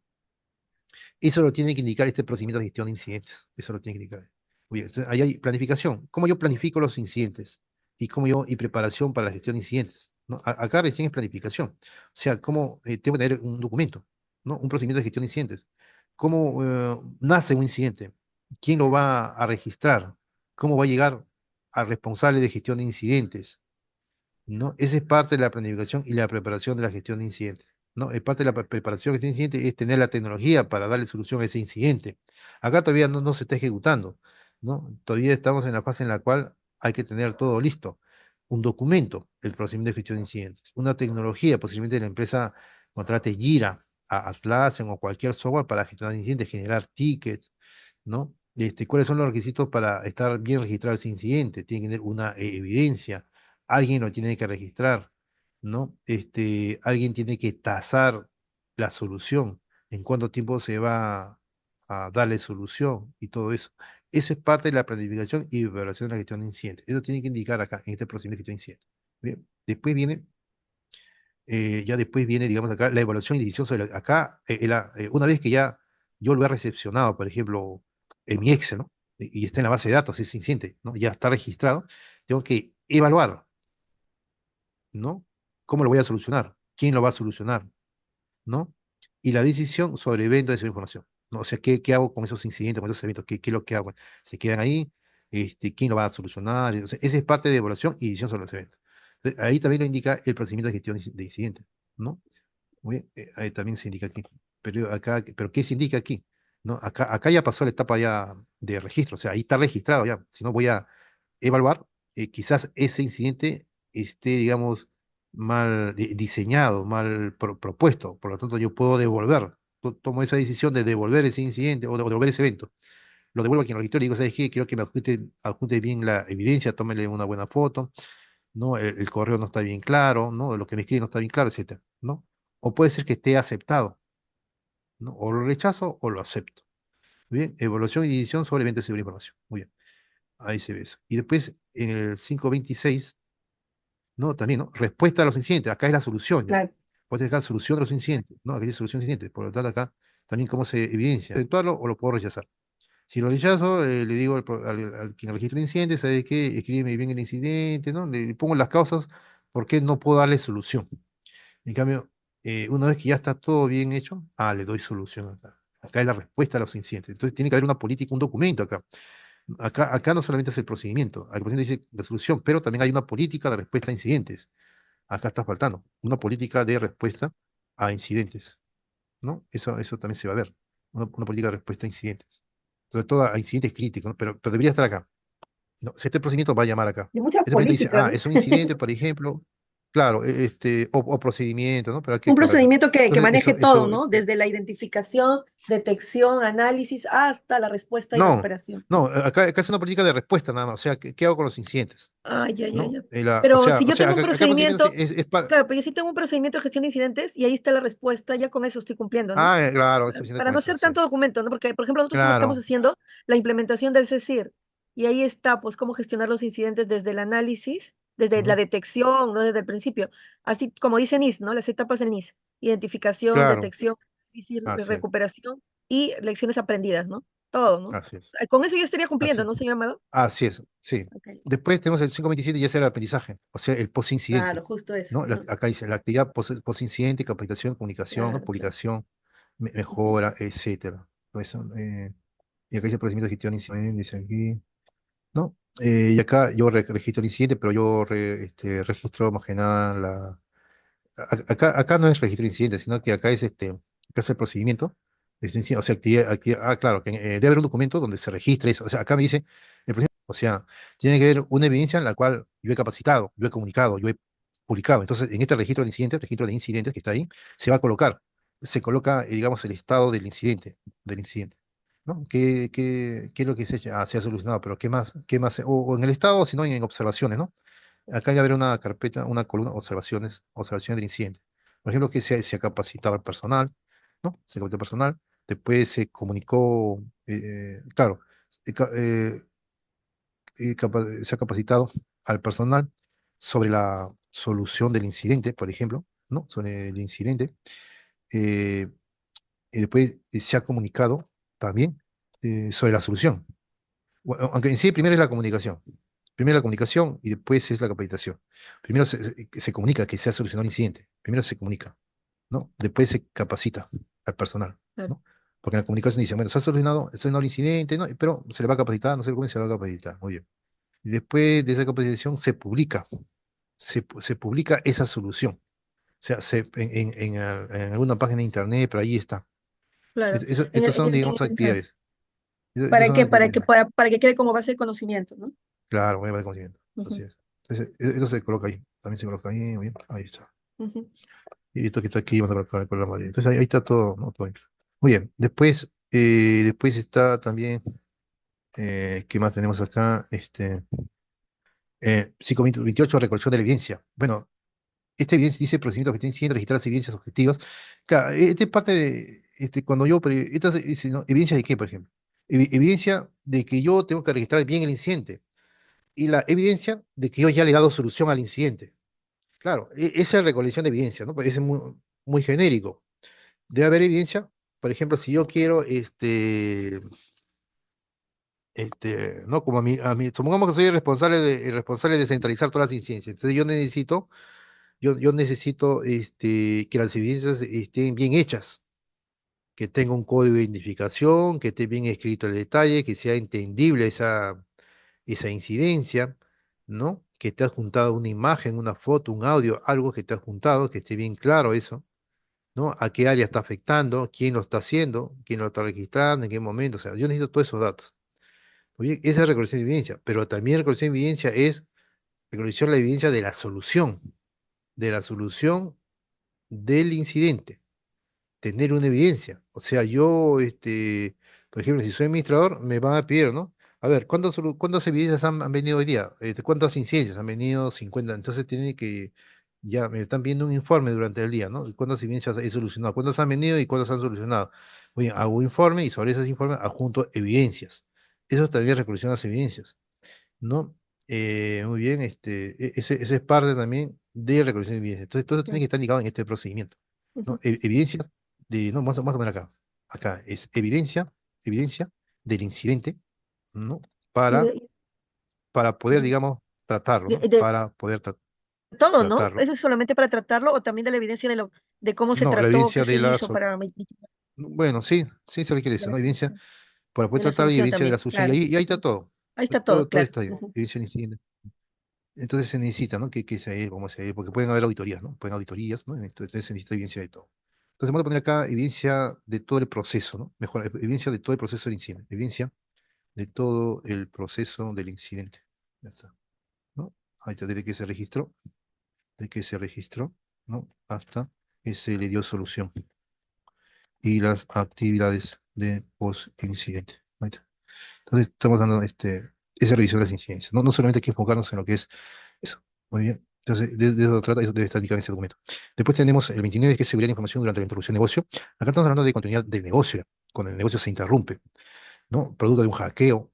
Eso lo tiene que indicar este procedimiento de gestión de incidentes. Eso lo tiene que indicar. Muy bien, entonces, ahí hay planificación. ¿Cómo yo planifico los incidentes? Y preparación para la gestión de incidentes. ¿No? Acá recién es planificación. O sea, cómo tengo que tener un documento, ¿no? Un procedimiento de gestión de incidentes. ¿Cómo nace un incidente? ¿Quién lo va a registrar? ¿Cómo va a llegar al responsable de gestión de incidentes? ¿No? Esa es parte de la planificación y la preparación de la gestión de incidentes, ¿no? Es parte de la preparación de gestión de incidentes es tener la tecnología para darle solución a ese incidente. Acá todavía no se está ejecutando, ¿no? Todavía estamos en la fase en la cual hay que tener todo listo. Un documento, el procedimiento de gestión de incidentes. Una tecnología, posiblemente la empresa contrate Jira, a Atlassian o cualquier software para gestionar incidentes, generar tickets, ¿no? ¿Cuáles son los requisitos para estar bien registrado ese incidente? Tiene que tener una evidencia, alguien lo tiene que registrar, ¿no? Alguien tiene que tasar la solución, en cuánto tiempo se va a darle solución y todo eso. Eso es parte de la planificación y evaluación de la gestión de incidentes. Eso tiene que indicar acá, en este procedimiento de gestión de incidentes. Bien. Ya después viene, digamos, acá la evaluación y decisión sobre acá, una vez que ya yo lo he recepcionado, por ejemplo, en mi Excel, ¿no? Y está en la base de datos, es incidente, ¿no? Ya está registrado, tengo que evaluar, ¿no? ¿Cómo lo voy a solucionar? ¿Quién lo va a solucionar? ¿No? Y la decisión sobre eventos de esa información, ¿no? O sea, ¿qué hago con esos incidentes, con esos eventos? ¿Qué es lo que hago? ¿Se quedan ahí? ¿Quién lo va a solucionar? O sea, esa es parte de evaluación y decisión sobre los eventos. Entonces, ahí también lo indica el procedimiento de gestión de incidentes, ¿no? Muy bien, ahí también se indica aquí. Pero ¿qué se indica aquí? ¿No? Acá ya pasó la etapa ya de registro, o sea, ahí está registrado ya. Si no voy a evaluar, quizás ese incidente esté, digamos, mal diseñado, mal propuesto. Por lo tanto, yo puedo devolver. Tomo esa decisión de devolver ese incidente o de devolver ese evento. Lo devuelvo a quien lo registró y digo, ¿sabes qué? Quiero que me adjunte bien la evidencia, tómele una buena foto, ¿no? El correo no está bien claro, ¿no? Lo que me escribe no está bien claro, etcétera, ¿no? O puede ser que esté aceptado, ¿no? O lo rechazo o lo acepto. Bien, evaluación y decisión sobre eventos de seguridad de información. Muy bien, ahí se ve eso. Y después en el 526, ¿no? También, ¿no? Respuesta a los incidentes. Acá es la solución ya. Claro. Puedes dejar solución de los incidentes, ¿no? Aquí dice solución de incidentes. Por lo tanto, acá también cómo se evidencia. ¿Aceptarlo o lo puedo rechazar? Si lo rechazo, le digo al quien registra el incidente, ¿sabe qué? Escríbeme bien el incidente, ¿no? Le pongo las causas por qué no puedo darle solución. En cambio, una vez que ya está todo bien hecho, le doy solución acá. Acá es la respuesta a los incidentes. Entonces tiene que haber una política, un documento acá. Acá no solamente es el procedimiento, el procedimiento dice resolución, pero también hay una política de respuesta a incidentes. Acá está faltando una política de respuesta a incidentes, ¿no? Eso también se va a ver, una política de respuesta a incidentes, sobre todo a incidentes críticos, ¿no? Pero debería estar acá. ¿No? Si este procedimiento va a llamar acá. Y muchas Este procedimiento dice, políticas, ¿no? es un incidente, por ejemplo. claro, o procedimiento, ¿no? Pero hay que Un acabar eso. procedimiento que Entonces, maneje todo, ¿no? Desde la identificación, detección, análisis, hasta la respuesta y no, recuperación. no, acá es una política de respuesta nada más, o sea, ¿qué hago con los incidentes? Ah, ya, ya, ¿No? ya. Pero si O yo sea, tengo un acá el procedimiento procedimiento, es para... claro, pero yo sí tengo un procedimiento de gestión de incidentes y ahí está la respuesta, ya con eso estoy cumpliendo, ¿no? Claro, es suficiente Para con no eso, hacer así tanto es. documento, ¿no? Porque, por ejemplo, nosotros estamos Claro, haciendo la implementación del CECIR y ahí está, pues, cómo gestionar los incidentes desde el análisis, desde la ujú, detección, ¿no? Desde el principio. Así como dice NIS, ¿no? Las etapas del NIS. Identificación, claro, detección, análisis, así es, recuperación y lecciones aprendidas, ¿no? Todo, ¿no? así es, Con eso yo estaría así cumpliendo, es. ¿no, señor Amado? Así es, sí. Ok. Después tenemos el 527 y ya es el aprendizaje, o sea, el Claro, post-incidente, justo eso. ¿no? Ajá. Acá dice la actividad post-incidente, capacitación, comunicación, ¿no? Claro, claro. Publicación, Ujú. mejora, etcétera. Todo eso, y acá dice procedimiento de gestión de incidente, dice aquí, ¿no? Y acá yo registro el incidente, pero yo registro más que nada acá no es registro de incidente, sino que acá es el procedimiento. O sea, claro, que debe haber un documento donde se registre eso. O sea, acá me dice el procedimiento, o sea, tiene que haber una evidencia en la cual yo he capacitado, yo he comunicado, yo he publicado. Entonces, en este registro de incidentes, registro de incidentes que está ahí, se va a colocar, se coloca, digamos, el estado del incidente. ¿No? ¿Qué es lo que se ha solucionado? Pero ¿qué más? O en el estado, sino en observaciones, ¿no? Acá debe haber una carpeta, una columna, observaciones del incidente. Por ejemplo, que se ha capacitado al personal, ¿no? Se capacitó al personal, después se comunicó, claro, se ha capacitado al personal sobre la solución del incidente, por ejemplo, ¿no? Sobre el incidente. eh, y después se ha comunicado también sobre la solución. Bueno, aunque en sí primero es la comunicación. Primero la comunicación y después es la capacitación. Primero se comunica que se ha solucionado el incidente. Primero se comunica, ¿no? Después se capacita al personal, Claro, ¿no? Porque en la comunicación dice, bueno, se ha solucionado el incidente, ¿no? Pero se le va a capacitar, no sé cómo se va a capacitar. Muy bien. Y después de esa capacitación se publica. Se publica esa solución. O sea, en alguna página de internet, pero ahí está. claro. En Estas el- en son, el- digamos, claro. actividades. Estas ¿Para son qué? actividades. Para que quede como base de conocimiento, ¿no? Claro, muy buen conocimiento. Así Ujú, es. Eso se coloca ahí. También se coloca ahí. Muy bien. Ahí está. ujú. Y esto que está aquí, vamos a colocar con la madre. Entonces ahí está todo, ¿no? Todo ahí. Muy bien. Después está también, ¿qué más tenemos acá? 528, recolección de la evidencia. Bueno, esta evidencia dice procedimiento que tiene siendo registrar las evidencias objetivas. Claro, esta es parte de, ¿no? ¿Evidencia de qué, por ejemplo? Evidencia de que yo tengo que registrar bien el incidente y la evidencia de que yo ya le he dado solución al incidente. Claro, esa es recolección de evidencia, ¿no? Parece muy genérico. Debe haber evidencia, por ejemplo, si yo quiero, no, como supongamos que soy el responsable de centralizar todas las incidencias. Entonces yo necesito, que las evidencias estén bien hechas, que tenga un código de identificación, que esté bien escrito el detalle, que sea entendible esa incidencia, ¿no? Que esté adjuntado una imagen, una foto, un audio, algo que esté adjuntado, que esté bien claro eso, ¿no? A qué área está afectando, quién lo está haciendo, quién lo está registrando, en qué momento, o sea, yo necesito todos esos datos. Muy bien, esa es recolección de evidencia, pero también recolección de evidencia es recolección de la evidencia de la solución del incidente, tener una evidencia. O sea, yo, por ejemplo, si soy administrador, me van a pedir, ¿no? A ver, ¿cuántas evidencias han venido hoy día? ¿Cuántas incidencias? Han venido 50. Entonces tiene que, ya me están pidiendo un informe durante el día, ¿no? ¿Cuántas evidencias he solucionado? ¿Cuántas han venido y cuántas han solucionado? Muy bien, hago un informe y sobre esos informes adjunto evidencias. Eso también es recolección de las evidencias, ¿no? Muy bien, ese es parte también de recolección de evidencias. Entonces, todo eso tiene Ya, que estar ligado en este procedimiento, ¿no? ujú, Evidencia no, vamos a poner acá. Acá es evidencia del incidente, ¿no? y Para, de, para poder, ujú. digamos, tratarlo, De- ¿no? de Para poder todo, ¿no? tratarlo. Eso es solamente para tratarlo o también de la evidencia de cómo se No, la trató, qué evidencia se de hizo para mitigar bueno, sí, sí se requiere de eso, la ¿no? Evidencia solución. para poder De la tratar la solución evidencia de la también, solución. Y claro. ahí está todo. Ahí está todo, Todo claro. está ahí. Ujú, Evidencia del incidente. Entonces se necesita, ¿no? Que sea ahí, como se porque pueden haber auditorías, ¿no? Pueden auditorías, ¿no? Entonces se necesita evidencia de todo. Entonces vamos a poner acá evidencia de todo el proceso, ¿no? Mejor, evidencia de todo el proceso del incidente. Evidencia de todo el proceso del incidente. Ya está, ¿no? Ahí te diré que se registró. de que se registró, ¿no? Hasta que se le dio solución. Y las actividades de post-incidente. Ahí está. Entonces, estamos dando esa revisión de las incidencias. No, no solamente hay que enfocarnos en lo que es eso. Muy bien. Entonces, de eso trata, eso debe estar indicado en ese documento. Después tenemos el 29, que es seguridad de la información durante la introducción de negocio. Acá estamos hablando de continuidad del negocio, cuando el negocio se interrumpe, ¿no? Producto de un hackeo,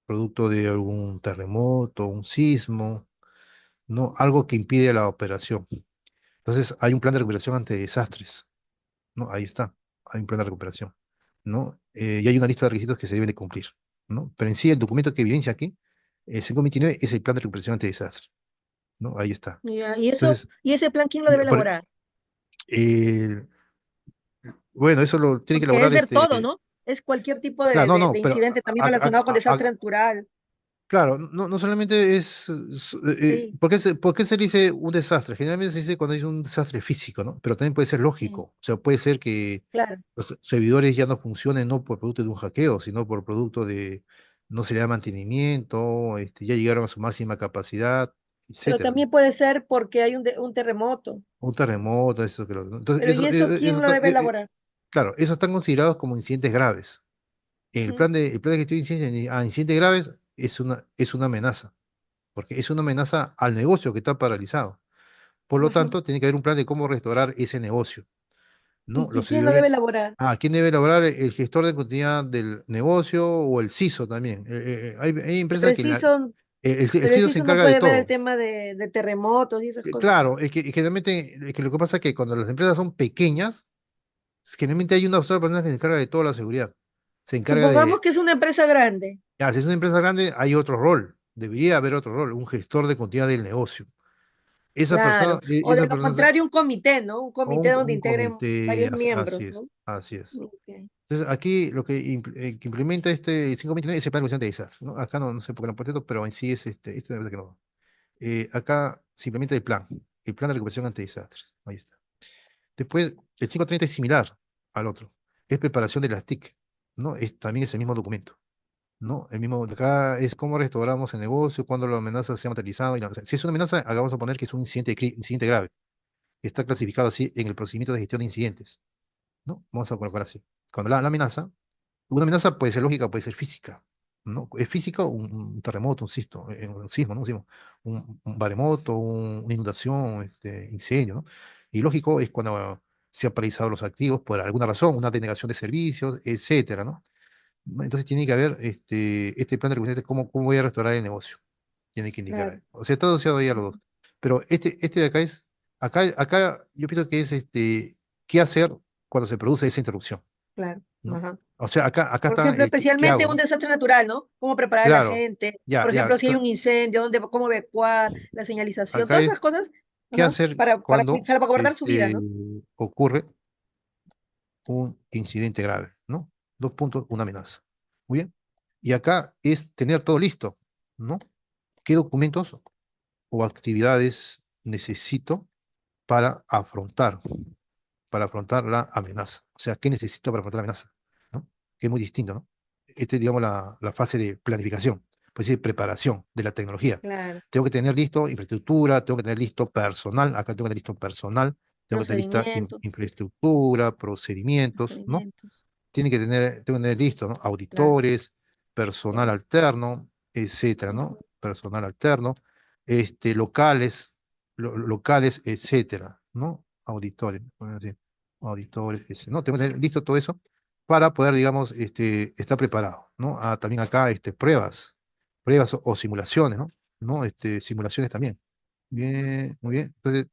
producto de algún terremoto, un sismo, ¿no? Algo que impide la operación. Entonces, hay un plan de recuperación ante desastres, ¿no? Ahí está, hay un plan de recuperación, ¿no? Y hay una lista de requisitos que se deben de cumplir, ¿no? Pero en sí, el documento que evidencia aquí, el 529, es el plan de recuperación ante desastres, ¿no? Ahí está. Ya, y eso, Entonces, y ese plan, ¿quién lo y, debe elaborar? eh, bueno, eso lo tiene que Porque es elaborar ver todo, ¿no? Es cualquier tipo claro, no, de no, pero incidente también relacionado con desastre natural. claro, no, no solamente Sí, ¿por qué se dice un desastre? Generalmente se dice cuando hay un desastre físico, ¿no? Pero también puede ser lógico. sí, O sea, puede ser que claro. los servidores ya no funcionen no por producto de un hackeo, sino por producto de no se le da mantenimiento, ya llegaron a su máxima capacidad, Pero etcétera. también puede ser porque hay un terremoto. Un terremoto, eso que lo otro. Entonces, Pero ¿y eso quién lo debe elaborar? claro, esos están considerados como incidentes graves. Ujú, El plan de gestión de incidentes a incidentes graves es una amenaza, porque es una amenaza al negocio que está paralizado. Por lo ujú. tanto, tiene que haber un plan de cómo restaurar ese negocio, ¿no? ¿Y Los quién lo debe servidores. elaborar? ¿Quién debe elaborar? El gestor de continuidad del negocio o el CISO también. Hay Pero empresas el que CISO, el pero el CISO se CISO no encarga de puede ver el todo. tema de terremotos y esas cosas. Claro, es que generalmente lo que pasa es que cuando las empresas son pequeñas, generalmente hay una sola persona que se encarga de toda la seguridad. Se encarga Supongamos de, que es una empresa grande. si es una empresa grande, hay otro rol. Debería haber otro rol, un gestor de continuidad del negocio. Claro, o de Esa lo persona, contrario un comité, ¿no? Un o comité donde un integren comité, varios miembros, así es, ¿no? así es. Ok, Entonces, aquí lo que implementa este 529 es el plan de gestión de desastres, ¿no? Acá no, no sé por qué lo han puesto, pero en sí es me parece que no. Acá se implementa el plan de recuperación ante desastres. Ahí está. Después, el 530 es similar al otro. Es preparación de las TIC, ¿no? También es el mismo documento, ¿no? El mismo, acá es cómo restauramos el negocio, cuando la amenaza se ha materializado. Si es una amenaza, acá vamos a poner que es un incidente grave. Está clasificado así en el procedimiento de gestión de incidentes, ¿no? Vamos a colocar así. Cuando la amenaza, una amenaza puede ser lógica, puede ser física, ¿no? Es física un terremoto, un sismo, ¿no? Un maremoto, una inundación, incendio, ¿no? Y lógico es cuando se han paralizado los activos por alguna razón, una denegación de servicios, etcétera, ¿no? Entonces tiene que haber este plan de recuperación de cómo voy a restaurar el negocio. Tiene que indicar ahí. claro. O sea, está asociado ahí a los dos. Pero este de acá acá yo pienso que es qué hacer cuando se produce esa interrupción, Claro, ¿no? ajá. O sea, acá Por está ejemplo, qué especialmente hago, un ¿no? desastre natural, ¿no? Cómo preparar a la Claro, gente, ya, por ya, ejemplo, si hay un incendio, cómo evacuar, la señalización, acá todas esas es cosas, qué ajá, hacer para cuando salvaguardar su vida, ¿no? ocurre un incidente grave, ¿no? Dos puntos, una amenaza. Muy bien. Y acá es tener todo listo, ¿no? ¿Qué documentos o actividades necesito para para afrontar la amenaza? O sea, ¿qué necesito para afrontar la amenaza? ¿No? Que es muy distinto, ¿no? Digamos, la fase de planificación, pues decir, preparación de la tecnología. Claro, Tengo que tener listo infraestructura, tengo que tener listo personal, acá tengo que tener listo personal, tengo que tener lista procedimientos, infraestructura, procedimientos, ¿no? procedimientos, Tengo que tener listo, ¿no? claro, Auditores, personal claro. alterno, etcétera, ¿no? Ujú. Personal alterno, locales, locales, etcétera, ¿no? Auditores, bueno, sí, auditores, ¿no? Tengo que tener listo todo eso para poder, digamos, estar preparado, ¿no? También acá, pruebas o simulaciones, ¿no? ¿No? Simulaciones también. Bien, muy bien. Entonces,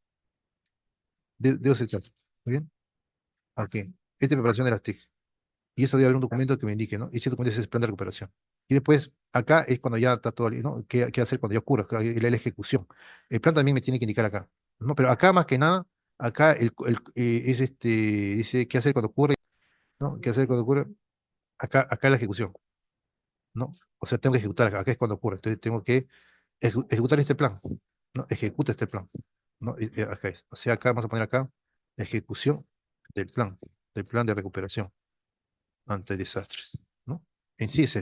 de eso se trata. Muy bien. Aquí. Preparación de las TIC. Y eso debe haber un documento que me indique, ¿no? Y ese documento es el plan de recuperación. Y después, acá es cuando ya está todo, ¿no? ¿Qué hacer cuando ya ocurra? La ejecución. El plan también me tiene que indicar acá, ¿no? Pero acá más que nada, acá es dice qué hacer cuando ocurre, ¿no? ¿Qué hacer cuando ocurre? Acá es la ejecución, ¿no? O sea, tengo que ejecutar acá es cuando ocurre. Entonces tengo que ejecutar este plan, ¿no? Ejecuta este plan, ¿no? Acá es. O sea, acá vamos a poner acá ejecución del del plan de recuperación ante desastres, ¿no? En sí es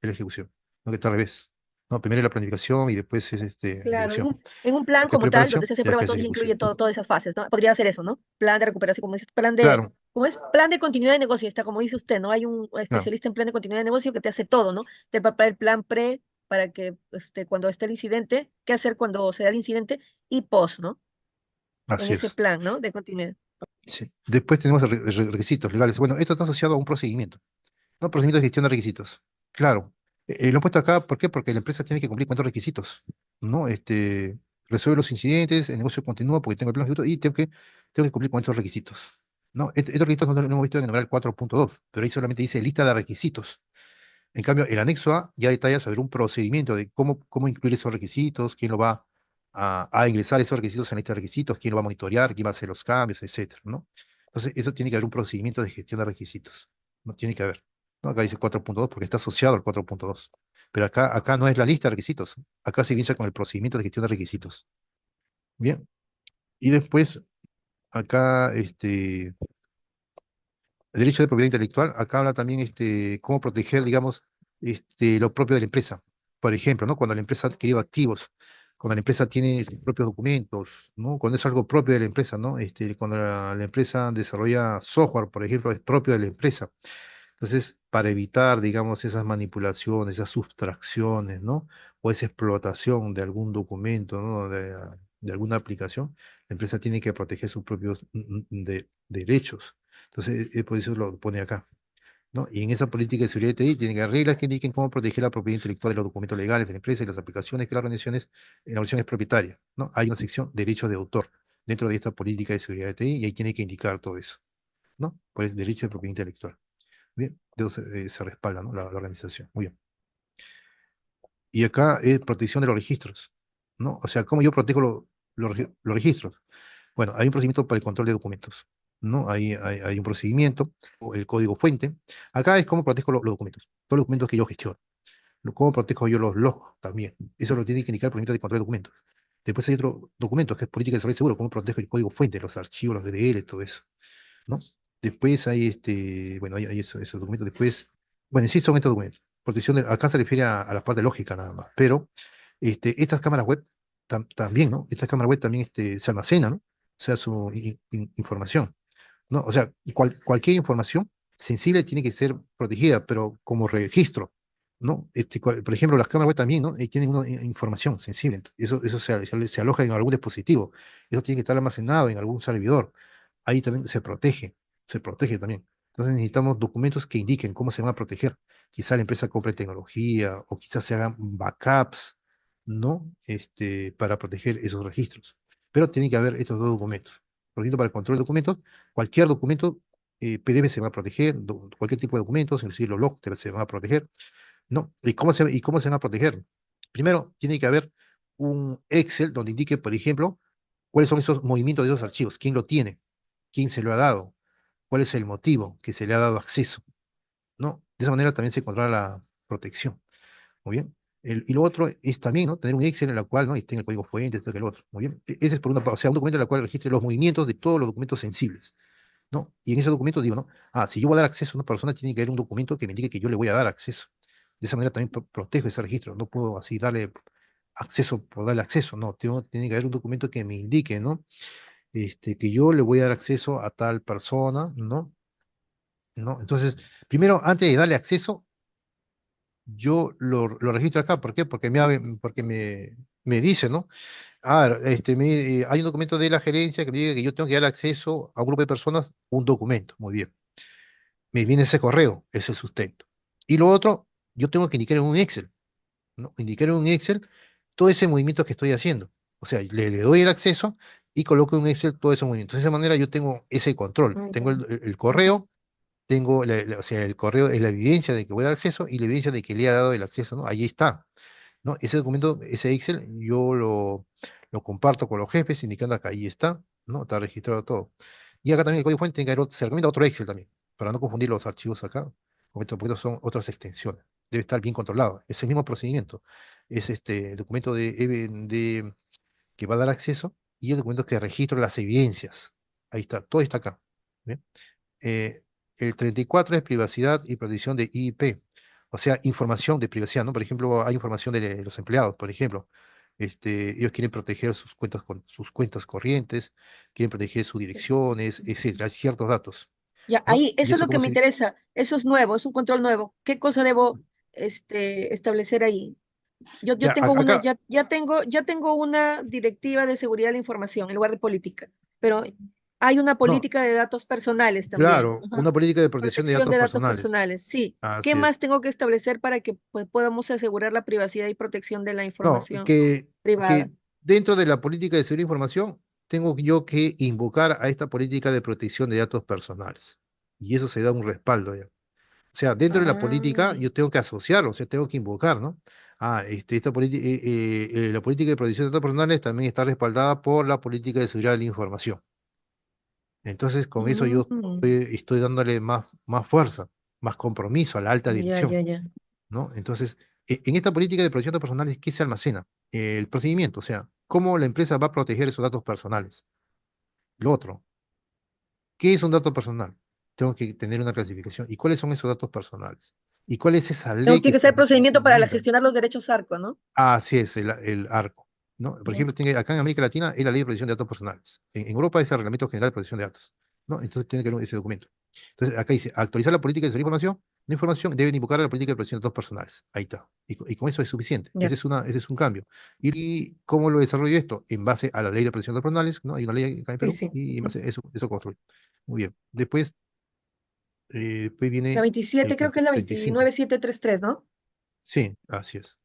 la ejecución, no que está al revés, ¿no? Primero es la planificación y después es Claro, ejecución. en un plan Acá es como tal, donde preparación se hace y acá pruebas, es todo ya ejecución. incluye todas esas fases, ¿no? Podría ser eso, ¿no? Plan de recuperación, como es plan de, Claro, como es plan de continuidad de negocio, está como dice usted, ¿no? Hay un claro, especialista en plan de continuidad de negocio que te hace todo, ¿no? Te prepara el plan pre para que, cuando esté el incidente, qué hacer cuando se da el incidente y post, ¿no? En así ese es. plan, ¿no? De continuidad. Sí. Después tenemos requisitos legales. Bueno, esto está asociado a un procedimiento, ¿no? Procedimiento de gestión de requisitos. Claro. Lo he puesto acá, ¿por qué? Porque la empresa tiene que cumplir con estos requisitos, ¿no? Resuelve los incidentes, el negocio continúa porque tengo el plan ejecutor y tengo que cumplir con estos requisitos, ¿no? Estos requisitos no los hemos visto en el numeral 4.2, pero ahí solamente dice lista de requisitos. En cambio, el anexo A ya detalla sobre un procedimiento de cómo incluir esos requisitos, quién lo va a ingresar esos requisitos en la lista de requisitos, quién lo va a monitorear, quién va a hacer los cambios, etcétera, ¿no? Entonces, eso tiene que haber un procedimiento de gestión de requisitos. No tiene que haber. ¿No? Acá dice 4.2 porque está asociado al 4.2. Pero acá no es la lista de requisitos. Acá se inicia con el procedimiento de gestión de requisitos. Bien. Y después, acá, el derecho de propiedad intelectual, acá habla también cómo proteger, digamos, lo propio de la empresa. Por ejemplo, ¿no? Cuando la empresa ha adquirido activos, cuando la empresa tiene sus propios documentos, ¿no? Cuando es algo propio de la empresa, ¿no? Cuando la empresa desarrolla software, por ejemplo, es propio de la empresa. Entonces, para evitar, digamos, esas manipulaciones, esas sustracciones, ¿no? O esa explotación de algún documento, ¿no? De alguna aplicación, la empresa tiene que proteger sus propios derechos. Entonces, por eso lo pone acá, ¿no? Y en esa política de seguridad de TI tiene que haber reglas que indiquen cómo proteger la propiedad intelectual de los documentos legales de la empresa y las aplicaciones que las organizaciones en la versión es propietaria, ¿no? Hay una sección derechos de autor dentro de esta política de seguridad de TI y ahí tiene que indicar todo eso, ¿no? Pues derecho de propiedad intelectual. Bien, de eso se respalda, ¿no? La organización. Muy bien. Y acá es protección de los registros, ¿no? O sea, ¿cómo yo protejo los registros? Bueno, hay un procedimiento para el control de documentos, ¿no? Hay un procedimiento, o el código fuente. Acá es cómo protejo los documentos, todos los documentos que yo gestiono. ¿Cómo protejo yo los logs también? Eso lo tiene que indicar el procedimiento de control de documentos. Después hay otro documento que es política de desarrollo seguro, cómo protejo el código fuente, los archivos, los DDL, todo eso. ¿No? Después hay bueno, hay esos documentos. Después, bueno, sí son estos documentos. Acá se refiere a la parte lógica nada más, pero estas cámaras web también, ¿no? Estas cámaras web también se almacenan, ¿no? O sea, su información, ¿no? O sea, cualquier información sensible tiene que ser protegida, pero como registro, ¿no? Por ejemplo, las cámaras web también, ¿no? Tienen información sensible, eso se aloja en algún dispositivo, eso tiene que estar almacenado en algún servidor, ahí también se protege también. Entonces necesitamos documentos que indiquen cómo se van a proteger. Quizá la empresa compre tecnología o quizás se hagan backups, ¿no? Para proteger esos registros. Pero tiene que haber estos dos documentos. Por ejemplo, para el control de documentos, cualquier documento PDF se va a proteger, cualquier tipo de documentos, inclusive los logs se van a proteger, ¿no? ¿Y cómo se van a proteger? Primero, tiene que haber un Excel donde indique, por ejemplo, cuáles son esos movimientos de esos archivos, quién lo tiene, quién se lo ha dado, cuál es el motivo que se le ha dado acceso, ¿no? De esa manera también se controla la protección. Muy bien. Y lo otro es también, ¿no? Tener un Excel en la cual, ¿no? Y tenga el código fuente, esto que el otro. Muy bien. Ese es por una parte, o sea, un documento en el cual registre los movimientos de todos los documentos sensibles, ¿no? Y en ese documento digo, ¿no? Si yo voy a dar acceso a una persona, tiene que haber un documento que me indique que yo le voy a dar acceso. De esa manera también protejo ese registro. No puedo así darle acceso por darle acceso, no. Tiene que haber un documento que me indique, ¿no? Que yo le voy a dar acceso a tal persona, ¿no? ¿No? Entonces, primero, antes de darle acceso, yo lo registro acá. ¿Por qué? Porque me dice, ¿no? Hay un documento de la gerencia que me dice que yo tengo que dar acceso a un grupo de personas, un documento. Muy bien. Me viene ese correo, ese sustento. Y lo otro, yo tengo que indicar en un Excel, ¿no? Indicar en un Excel todo ese movimiento que estoy haciendo. O sea, le doy el acceso y coloco en un Excel todo ese movimiento. De esa manera yo tengo ese control. Ah, Tengo ya. el correo, tengo, o sea, el correo es la evidencia de que voy a dar acceso y la evidencia de que le ha dado el acceso, ¿no? Ahí está, ¿no? Ese documento, ese Excel, yo lo comparto con los jefes indicando acá, ahí está, ¿no? Está registrado todo. Y acá también el código fuente se recomienda otro Excel también, para no confundir los archivos acá, porque estos son otras extensiones. Debe estar bien controlado. Es el mismo procedimiento. Es este documento que va a dar acceso y el documento que registra las evidencias. Ahí está, todo está acá. ¿Bien? Eh, el 34 es privacidad y protección de IP. O sea, información de privacidad, ¿no? Por ejemplo, hay información de los empleados, por ejemplo. Ellos quieren proteger sus cuentas, sus cuentas corrientes, quieren proteger sus direcciones, etcétera, hay ciertos datos, Ya, ¿no? ahí, Y eso es eso, lo que ¿cómo me se...? interesa. Eso es nuevo, es un control nuevo. ¿Qué cosa debo establecer ahí? Yo Ya, tengo una, acá, ya tengo una directiva de seguridad de la información en lugar de política, pero hay una no, política de datos personales también. claro, Ajá. una política de protección de Protección datos de datos personales. personales, sí. ¿Qué Así es. más tengo que establecer para que pues, podamos asegurar la privacidad y protección de la No, información privada? que dentro de la política de seguridad de información tengo yo que invocar a esta política de protección de datos personales. Y eso se da un respaldo ya. O sea, dentro de la política Ah, yo tengo que asociarlo, o sea, tengo que invocar, ¿no? La política de protección de datos personales también está respaldada por la política de seguridad de la información. Entonces, con eso yo mm, estoy dándole más fuerza, más compromiso a la alta ya, dirección, ya, ya. ¿no? Entonces, en esta política de protección de datos personales, ¿qué se almacena? El procedimiento, o sea, cómo la empresa va a proteger esos datos personales. Lo otro, ¿qué es un dato personal? Tengo que tener una clasificación. ¿Y cuáles son esos datos personales? ¿Y cuál es esa ley Tiene que que ser procedimiento para fundamenta? gestionar los derechos ARCO, ¿no? Así es, el ARCO, ¿no? Por Ujú. ejemplo, acá en América Latina es la Ley de Protección de Datos Personales. En Europa es el Reglamento General de Protección de Datos, ¿no? Entonces tiene que ver ese documento. Entonces acá dice, actualizar la política de seguridad de información. La información debe invocar a la política de protección de datos personales. Ahí está. Y con eso es suficiente. Ya, Ese es un cambio. ¿Y cómo lo desarrollo esto? En base a la Ley de Protección de datos personales, ¿no? Hay una ley acá en sí, Perú sí. y en Ujú. base a eso construye. Muy bien. Después La viene el 27 creo que es la 35. 29733, ¿no? Sí, así es.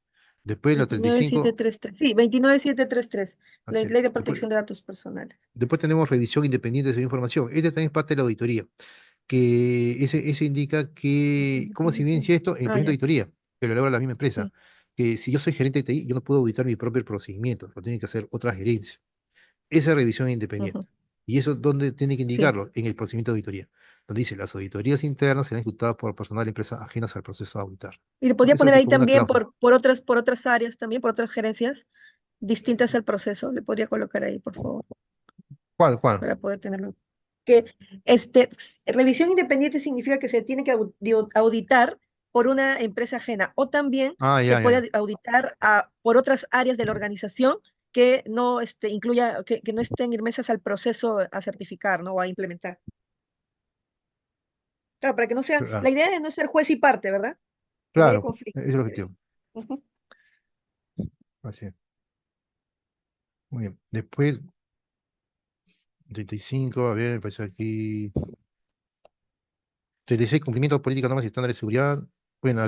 Después la 35, 29733. Sí, 29733. así es. Ley de Después, protección de datos personales. Después tenemos revisión independiente de esa información. Este también es parte de la auditoría, que ese indica Es que, ¿cómo se independiente. evidencia esto? En el Ah, procedimiento de ya. auditoría, que lo elabora la misma empresa. Sí. Que si yo soy gerente de TI, yo no puedo auditar mi propio procedimiento, lo tiene que hacer otra gerencia. Esa revisión independiente. Ujú. ¿Y eso dónde tiene que Sí. indicarlo? En el procedimiento de auditoría, donde dice las auditorías internas serán ejecutadas por personal de empresas ajenas al proceso de auditar. Y lo ¿No? podría Eso poner es ahí como una también cláusula. por otras áreas, también por otras gerencias distintas al proceso. Le podría colocar ahí, por favor, ¿Cuál? para poder tenerlo. Que revisión independiente significa que se tiene que auditar por una empresa ajena o también Ah, se ya, ya, puede ya. auditar por otras áreas de la organización que no incluya, que no estén inmersas al proceso a certificar, ¿no? O a implementar. Claro, para que no sea, la Claro, idea es no ser juez y parte, ¿verdad? Que no haya claro, conflicto ese es de el objetivo. interés. Ujú. Así es. Muy bien. Después, 35, a ver, me parece aquí. 36, cumplimiento de políticas, normas y estándares de seguridad. Bueno,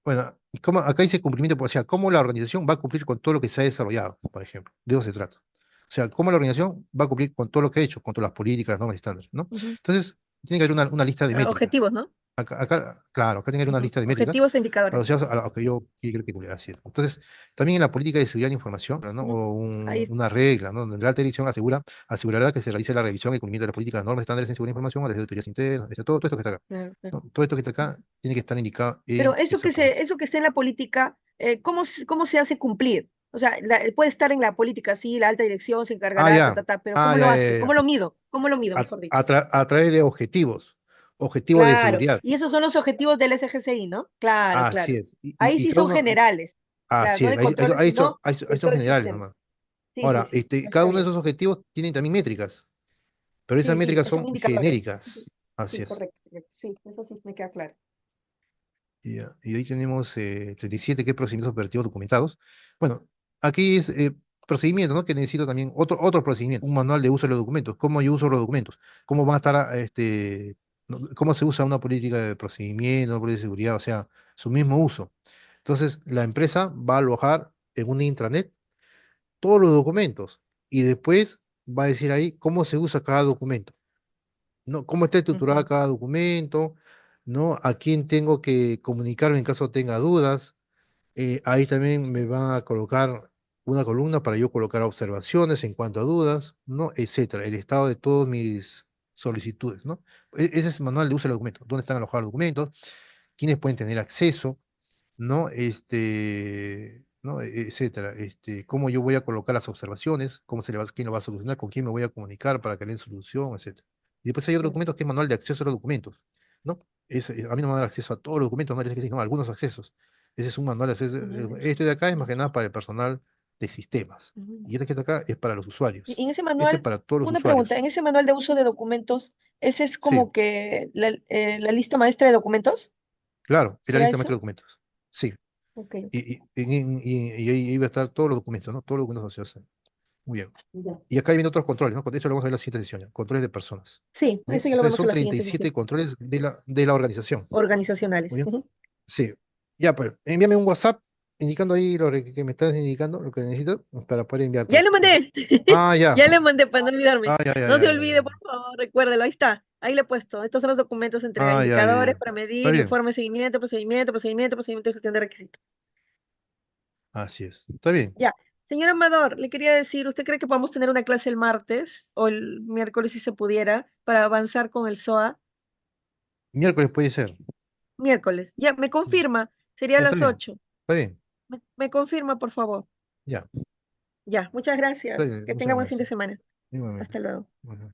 bueno, acá dice cumplimiento, o sea, cómo la organización va a cumplir con todo lo que se ha desarrollado, por ejemplo. De eso se trata. O sea, cómo la organización va a cumplir con todo lo que ha hecho, con todas las políticas, las normas y estándares, ¿no? Ujú. Entonces, tiene que haber una lista de métricas. Objetivos, ¿no? Claro, acá tiene que haber una Ujú. lista de métricas Objetivos e indicadores. asociadas a lo que yo quiero que cumplir. Así es. Entonces, también en la política de seguridad de información, ¿no? Ujú. O Ahí está. una regla, ¿no? Donde la alta dirección asegurará que se realice la revisión y cumplimiento de las políticas, normas y estándares en seguridad de información a las autoridades internas, todo esto que está acá. Claro, claro. ¿No? Todo esto que está acá tiene que estar indicado Pero en esa política. eso que está en la política, cómo se hace cumplir? O sea, puede estar en la política, sí, la alta dirección se Ah, encargará, ya. pero Ah, ¿cómo ya, lo ya, hace? ya. ¿Cómo lo mido, mejor dicho? A través de objetivos de Claro, seguridad. y esos son los objetivos del SGCI, ¿no? Claro, Así claro. es. Ahí Y sí cada son uno, generales, claro, así no es. de controles, sino Ahí de son todo el generales sistema. nomás. Sí, sí, Ahora, sí, cada está uno de bien. esos objetivos tiene también métricas, pero esas Sí, sí, métricas son son indicadores. Ujú. genéricas. Así Sí, es. correcto, correcto. Sí, eso sí me queda claro. Y ahí tenemos 37, que es procedimientos operativos documentados. Bueno, aquí es procedimiento, ¿no? Que necesito también otro procedimiento, un manual de uso de los documentos. ¿Cómo yo uso los documentos? ¿Cómo va a estar, no, cómo se usa una política de procedimiento, una política de seguridad? O sea, su mismo uso. Entonces, la empresa va a alojar en una intranet todos los documentos y después va a decir ahí cómo se usa cada documento. ¿No? ¿Cómo está estructurada Ujú. cada documento? ¿No? ¿A quién tengo que comunicarme en caso tenga dudas? Ahí también me Sí. van a colocar una columna para yo colocar observaciones en cuanto a dudas, ¿no? Etcétera. El estado de todas mis solicitudes, ¿no? Ese es el manual de uso del documento. ¿Dónde están alojados los documentos? ¿Quiénes pueden tener acceso? ¿No? ¿No? Etcétera. ¿Cómo yo voy a colocar las observaciones? ¿Quién lo va a solucionar? ¿Con quién me voy a comunicar para que le den solución? Etcétera. Y después hay otro Sí. documento que es manual de acceso a los documentos, ¿no? a mí no me van a dar acceso a todos los documentos, no, dice que sí, no, algunos accesos. Ese es un manual de acceso. Manuales. Este de acá es más que nada para el personal de sistemas. Ujú. Y este que está acá es para los Y usuarios. en ese Este es manual, para todos los una pregunta, en usuarios. ese manual de uso de documentos, ¿ese es Sí, como que la lista maestra de documentos? claro, es la ¿Será lista maestra de eso? documentos. Sí. Ok, Y ahí va a estar todos los documentos, ¿no? Todos los documentos asociados. Muy bien. ya. Y acá vienen otros controles, ¿no? De hecho, lo vamos a ver en la siguiente sesión, ya, controles de personas. Sí, Muy bien. eso ya lo Entonces vemos en son la treinta y siguiente siete sesión. controles de la organización. Muy Organizacionales. bien. Ujú. Sí. Ya, pues, envíame un WhatsApp indicando ahí que me estás indicando, lo que necesitas para poder Ya enviártelo. lo mandé. Ah, ya. Ya le mandé para no olvidarme. Ah, ya, ya, No ya, se ya, olvide, por ya. favor, recuérdelo. Ahí está. Ahí le he puesto. Estos son los documentos de entrega. Ah, ya, ya, Indicadores ya. para Está medir, bien. informe, seguimiento, procedimiento, procedimiento, procedimiento de gestión de requisitos. Así es. Está bien. Ya. Señor Amador, le quería decir, ¿usted cree que podamos tener una clase el martes o el miércoles si se pudiera para avanzar con el SOA? Miércoles puede ser. Miércoles. Ya, me Ya, confirma. Sería a está las bien. 8. Está bien. Me confirma, por favor. Ya. Ya, muchas Está gracias. bien. Que Muchas tenga buen fin de gracias. semana. Igualmente. Hasta luego. Bueno.